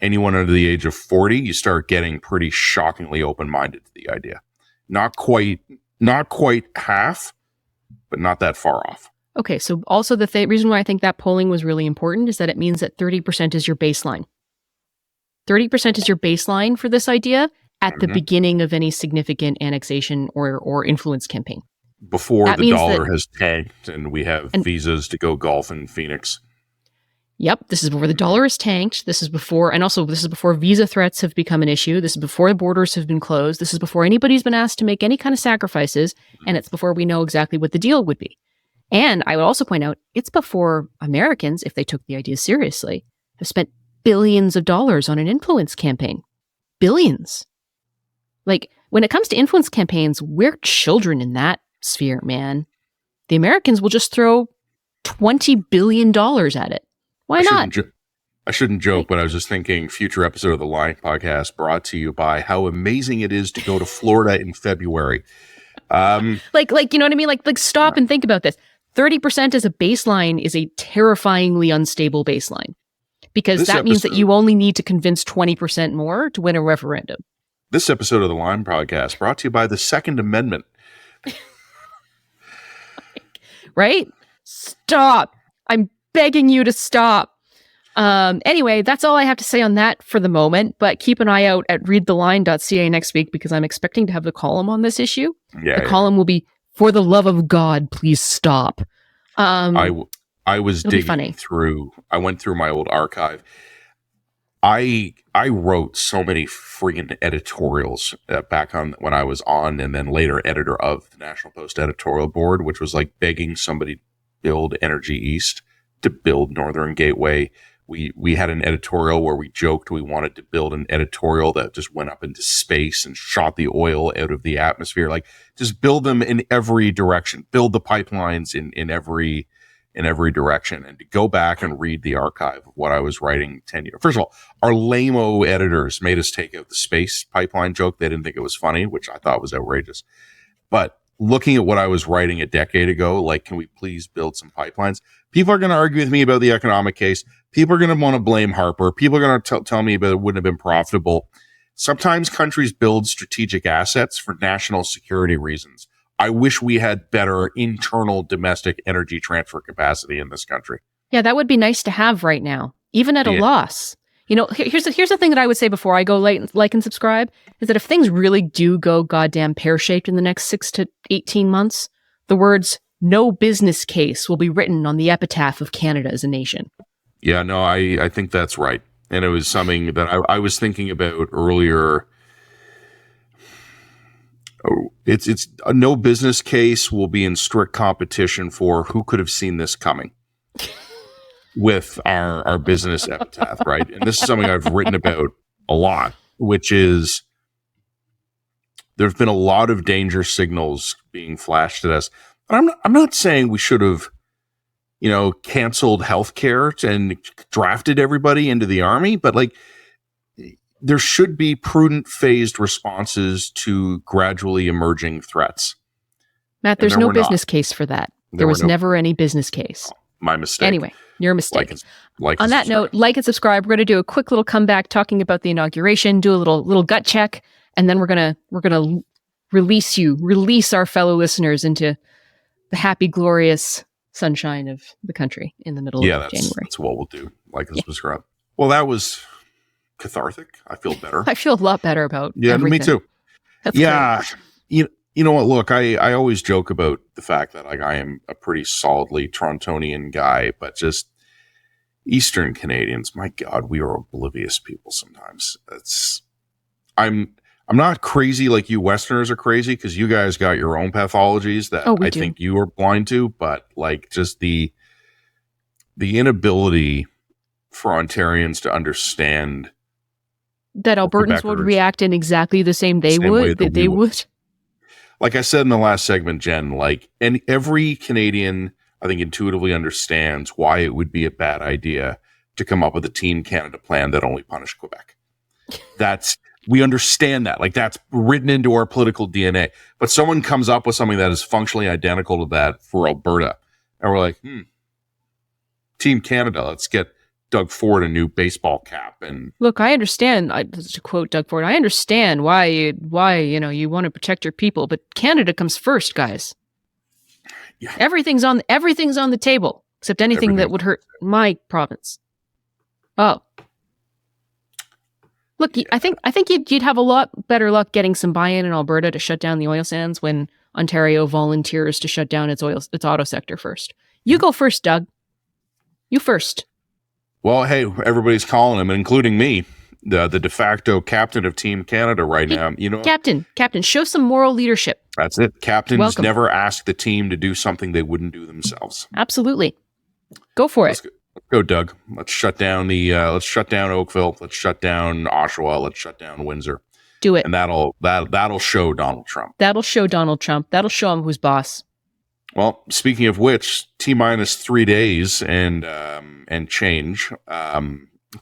Anyone under the age of 40, you start getting pretty shockingly open-minded to the idea. Not quite half, but not that far off. Okay, so also the reason why I think that polling was really important is that it means that 30% is your baseline. 30% is your baseline for this idea at the beginning of any significant annexation or influence campaign. Before that the dollar has tanked and we have visas to go golf in Phoenix. Yep, this is before the dollar is tanked. This is before visa threats have become an issue. This is before the borders have been closed. This is before anybody's been asked to make any kind of sacrifices. And it's before we know exactly what the deal would be. And I would also point out, it's before Americans, if they took the idea seriously, have spent billions of dollars on an influence campaign. Billions. Like, when it comes to influence campaigns, we're children in that sphere, man. The Americans will just throw $20 billion at it. Why not? I shouldn't joke, but I was just thinking, future episode of the Line podcast brought to you by how amazing it is to go to Florida in February. Like, you know what I mean? Like stop and think about this. 30% as a baseline is a terrifyingly unstable baseline, because that means that you only need to convince 20% more to win a referendum. This episode of the Line podcast brought to you by the Second Amendment. Right? Stop. I'm begging you to stop. Anyway, that's all I have to say on that for the moment, but keep an eye out at readtheline.ca next week, because I'm expecting to have the column on this issue. The column will be, "For the love of God, please stop." I was digging through, I went through my old archive. I wrote so many freaking editorials back on when I was on, and then later editor of the National Post editorial board, which was like begging somebody to build Energy East, to build Northern Gateway. We had an editorial where we joked we wanted to build an editorial that just went up into space and shot the oil out of the atmosphere. Like, just build them in every direction, build the pipelines in every direction. And to go back and read the archive of what I was writing 10 years. First of all, our lame-o editors made us take out the space pipeline joke. They didn't think it was funny, which I thought was outrageous. But looking at what I was writing a decade ago, like, can we please build some pipelines? People are going to argue with me about the economic case. People are going to want to blame Harper. People are going to tell me about it wouldn't have been profitable. Sometimes countries build strategic assets for national security reasons. I wish we had better internal domestic energy transfer capacity in this country. Yeah, that would be nice to have right now, even at a loss. You know, here's the thing that I would say before I go like and subscribe, is that if things really do go goddamn pear-shaped in the next 6 to 18 months, the words "no business case" will be written on the epitaph of Canada as a nation. Yeah, no, I think that's right. And it was something that I was thinking about earlier. Oh, it's a no business case will be in strict competition for who could have seen this coming with our business epitaph, right? And this is something I've written about a lot, which is there have been a lot of danger signals being flashed at us. And I'm not saying we should have, canceled healthcare and drafted everybody into the army, but like, there should be prudent, phased responses to gradually emerging threats. Matt, there's no business case for that. There was never any business case. My mistake. Anyway, your mistake. On that note, like and subscribe. We're going to do a quick little comeback talking about the inauguration, do a little gut check, and then we're gonna release our fellow listeners into the happy, glorious sunshine of the country in the middle of January. That's what we'll do. Like and subscribe. Well, that was cathartic. I feel better. I feel a lot better about everything. Me too. That's great. You know what? Look, I always joke about the fact that like I am a pretty solidly Torontonian guy, but just Eastern Canadians, my God, we are oblivious people sometimes. I'm not crazy like you Westerners are crazy, because you guys got your own pathologies that I think you are blind to, but like just the inability for Ontarians to understand that Albertans would react in exactly the same way they would. Like I said in the last segment, Jen, and every Canadian, I think, intuitively understands why it would be a bad idea to come up with a Team Canada plan that only punished Quebec. We understand that. Like, that's written into our political DNA. But someone comes up with something that is functionally identical to that for Alberta. And we're like, Team Canada, let's get Doug Ford a new baseball cap. And look, I understand. To quote Doug Ford, I understand why you want to protect your people, but Canada comes first, guys. Yeah. Everything's on the table except anything that would hurt my province. Oh, look, yeah. I think you'd have a lot better luck getting some buy-in in Alberta to shut down the oil sands when Ontario volunteers to shut down its auto sector first. You go first, Doug. You first. Well, hey, everybody's calling him, including me, the de facto captain of Team Canada right now. You know, Captain, show some moral leadership. That's it. Captains never ask the team to do something they wouldn't do themselves. Absolutely. Go for it. Let's go, Doug. Let's shut down Oakville. Let's shut down Oshawa. Let's shut down Windsor. Do it. And that'll show Donald Trump. That'll show Donald Trump. That'll show him who's boss. Well, speaking of which, T-minus 3 days and change, a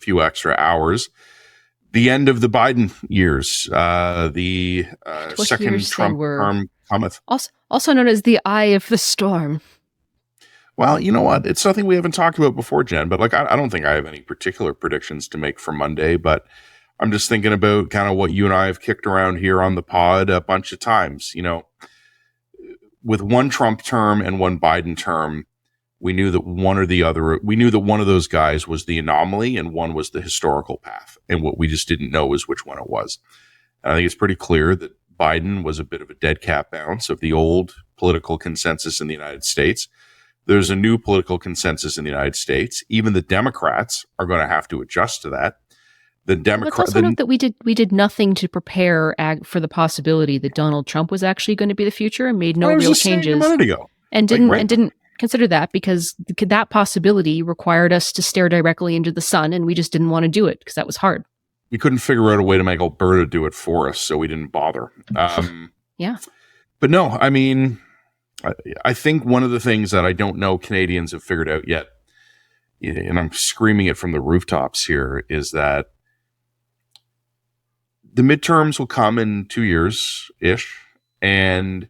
few extra hours. The end of the Biden years, the second Trump term cometh. Also known as the eye of the storm. Well, you know what? It's something we haven't talked about before, Jen, but I don't think I have any particular predictions to make for Monday, but I'm just thinking about kind of what you and I have kicked around here on the pod a bunch of times. You know, with one Trump term and one Biden term, we knew that one of those guys was the anomaly and one was the historical path. And what we just didn't know is which one it was. And I think it's pretty clear that Biden was a bit of a dead cat bounce of the old political consensus in the United States. There's a new political consensus in the United States. Even the Democrats are going to have to adjust to that. Let's also note that we did nothing to prepare for the possibility that Donald Trump was actually going to be the future and made no real changes. A minute ago. And didn't consider that because that possibility required us to stare directly into the sun, and we just didn't want to do it because that was hard. We couldn't figure out a way to make Alberta do it for us, so we didn't bother. Yeah. But no, I mean, I think one of the things that I don't know Canadians have figured out yet, and I'm screaming it from the rooftops here, is that the midterms will come in 2 years-ish, and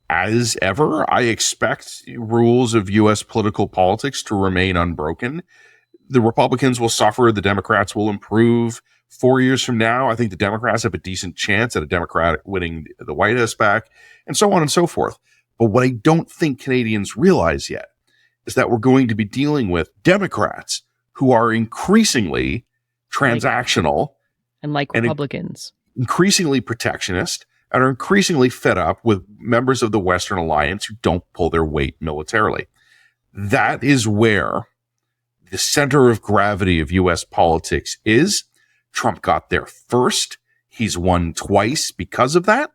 as ever, I expect rules of U.S. political politics to remain unbroken. The Republicans will suffer. The Democrats will improve. 4 years from now, I think the Democrats have a decent chance at a Democrat winning the White House back, and so on and so forth. But what I don't think Canadians realize yet is that we're going to be dealing with Democrats who are increasingly transactional and like Republicans, increasingly protectionist, and are increasingly fed up with members of the Western Alliance who don't pull their weight militarily. That is where the center of gravity of U.S. politics is. Trump got there first. He's won twice because of that.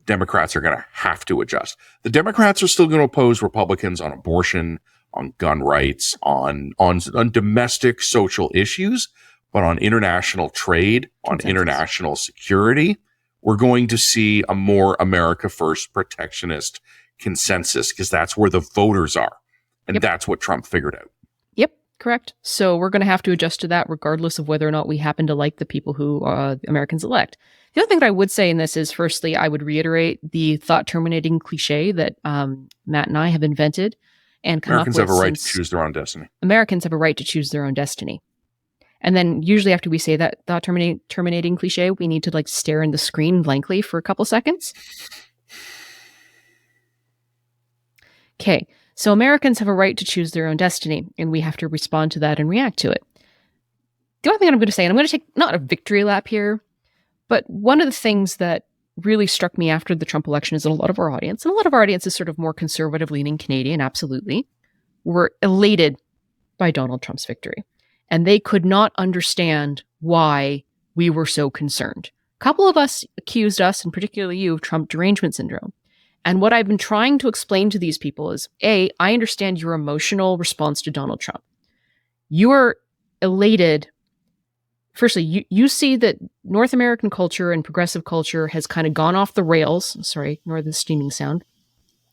Democrats are going to have to adjust. The Democrats are still going to oppose Republicans on abortion, on gun rights, on domestic social issues, but on international trade, on international security, we're going to see a more America First protectionist consensus because that's where the voters are. And that's what Trump figured out. Yep, correct. So we're going to have to adjust to that regardless of whether or not we happen to like the people who Americans elect. The other thing that I would say in this is, firstly, I would reiterate the thought-terminating cliche that Matt and I have invented and come Americans up with. Have a right to choose their own destiny. Americans have a right to choose their own destiny. And then usually after we say that thought terminating cliche, we need to stare in the screen blankly for a couple seconds. Okay, so Americans have a right to choose their own destiny, and we have to respond to that and react to it. The other thing I'm going to say, and I'm going to take not a victory lap here, but one of the things that really struck me after the Trump election is that a lot of our audience, and a lot of our audience is sort of more conservative-leaning Canadian, absolutely, were elated by Donald Trump's victory. And they could not understand why we were so concerned. A couple of us accused us, and particularly you, of Trump derangement syndrome. And what I've been trying to explain to these people is, A, I understand your emotional response to Donald Trump. You are elated. Firstly, you see that North American culture and progressive culture has kind of gone off the rails. Sorry, ignore the steaming sound.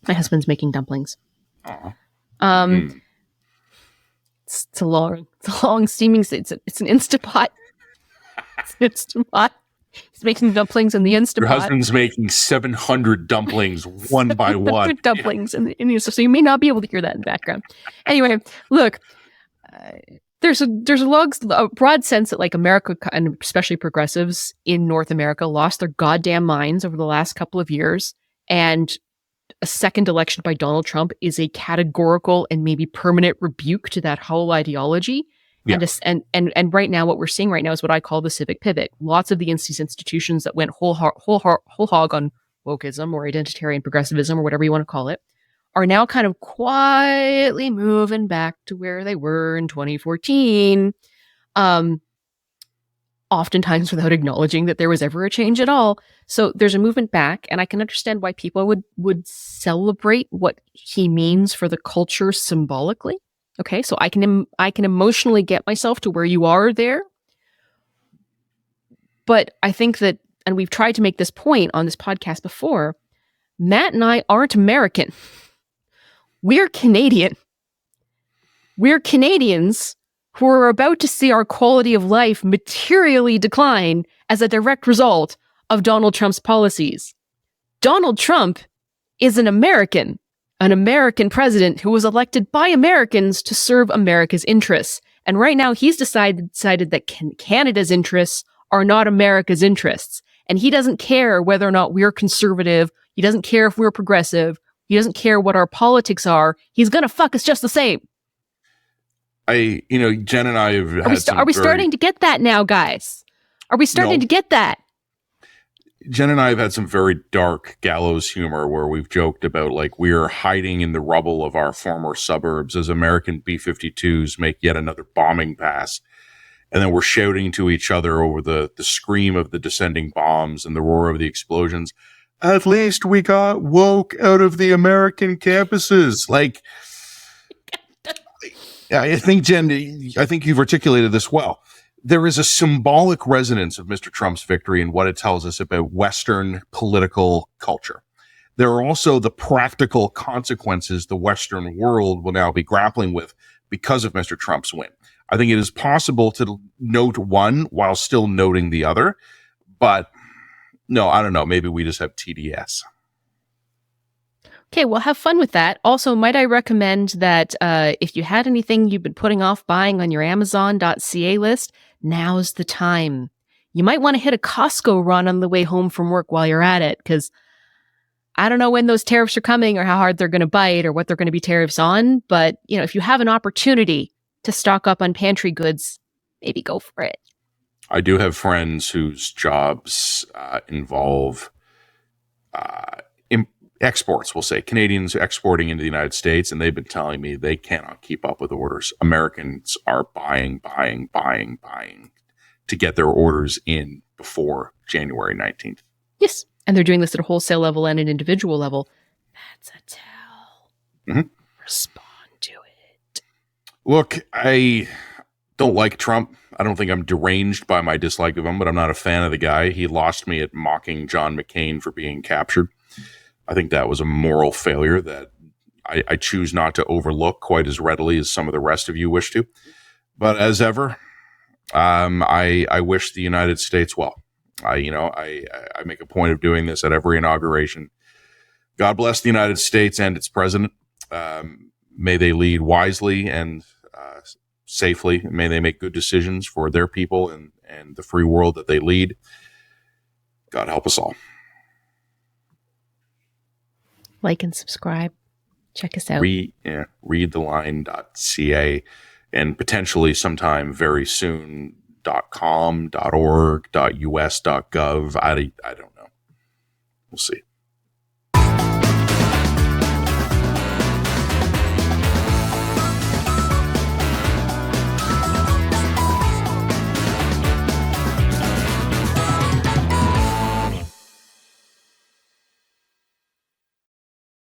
My husband's making dumplings. It's a long steaming. It's an Instapot. It's an Instapot. He's making dumplings in the Instant Your Pot. husband's making 700 dumplings one by one. Dumplings in the Instant, so you may not be able to hear that in the background. Anyway, look, there's a broad sense that like America and especially progressives in North America lost their goddamn minds over the last couple of years, and a second election by Donald Trump is a categorical and maybe permanent rebuke to that whole ideology. Yeah. And right now, what we're seeing right now is what I call the civic pivot. Lots of these institutions that went whole hog on wokeism or identitarian progressivism or whatever you want to call it are now kind of quietly moving back to where they were in 2014. Oftentimes without acknowledging that there was ever a change at all. So there's a movement back, and I can understand why people would celebrate what he means for the culture symbolically. Okay, so I can emotionally get myself to where you are there. But I think that, and we've tried to make this point on this podcast before, Matt and I aren't American. We're Canadian. We're Canadians who are about to see our quality of life materially decline as a direct result of Donald Trump's policies. Donald Trump is an American president who was elected by Americans to serve America's interests. And right now he's decided that Canada's interests are not America's interests. And he doesn't care whether or not we're conservative. He doesn't care if we're progressive. He doesn't care what our politics are. He's going to fuck us just the same. Jen and I have Are we starting to get that now, guys? Are we starting to get that? Jen and I have had some very dark gallows humor where we've joked about like we're hiding in the rubble of our former suburbs as American B-52s make yet another bombing pass. And then we're shouting to each other over the scream of the descending bombs and the roar of the explosions. At least we got woke out of the American campuses. Like, I think, Jen, you've articulated this well. There is a symbolic resonance of Mr. Trump's victory in what it tells us about Western political culture. There are also the practical consequences the Western world will now be grappling with because of Mr. Trump's win. I think it is possible to note one while still noting the other, but no, I don't know. Maybe we just have TDS. Okay, well, have fun with that. Also, might I recommend that if you had anything you've been putting off buying on your Amazon.ca list, now's the time. You might want to hit a Costco run on the way home from work while you're at it, because I don't know when those tariffs are coming or how hard they're going to bite or what they're going to be tariffs on. But, if you have an opportunity to stock up on pantry goods, maybe go for it. I do have friends whose jobs involve exports, we'll say, Canadians exporting into the United States, and they've been telling me they cannot keep up with orders. Americans are buying to get their orders in before January 19th. Yes, and they're doing this at a wholesale level and an individual level. That's a tell. Mm-hmm. Respond to it. Look, I don't like Trump. I don't think I'm deranged by my dislike of him, but I'm not a fan of the guy. He lost me at mocking John McCain for being captured. I think that was a moral failure that I choose not to overlook quite as readily as some of the rest of you wish to. But as ever, I wish the United States well. I make a point of doing this at every inauguration. God bless the United States and its president. May they lead wisely and safely. May they make good decisions for their people and the free world that they lead. God help us all. Like and subscribe. Check us out. Readtheline.ca and potentially sometime very soon .com, .org, .us, .gov. I don't know. We'll see.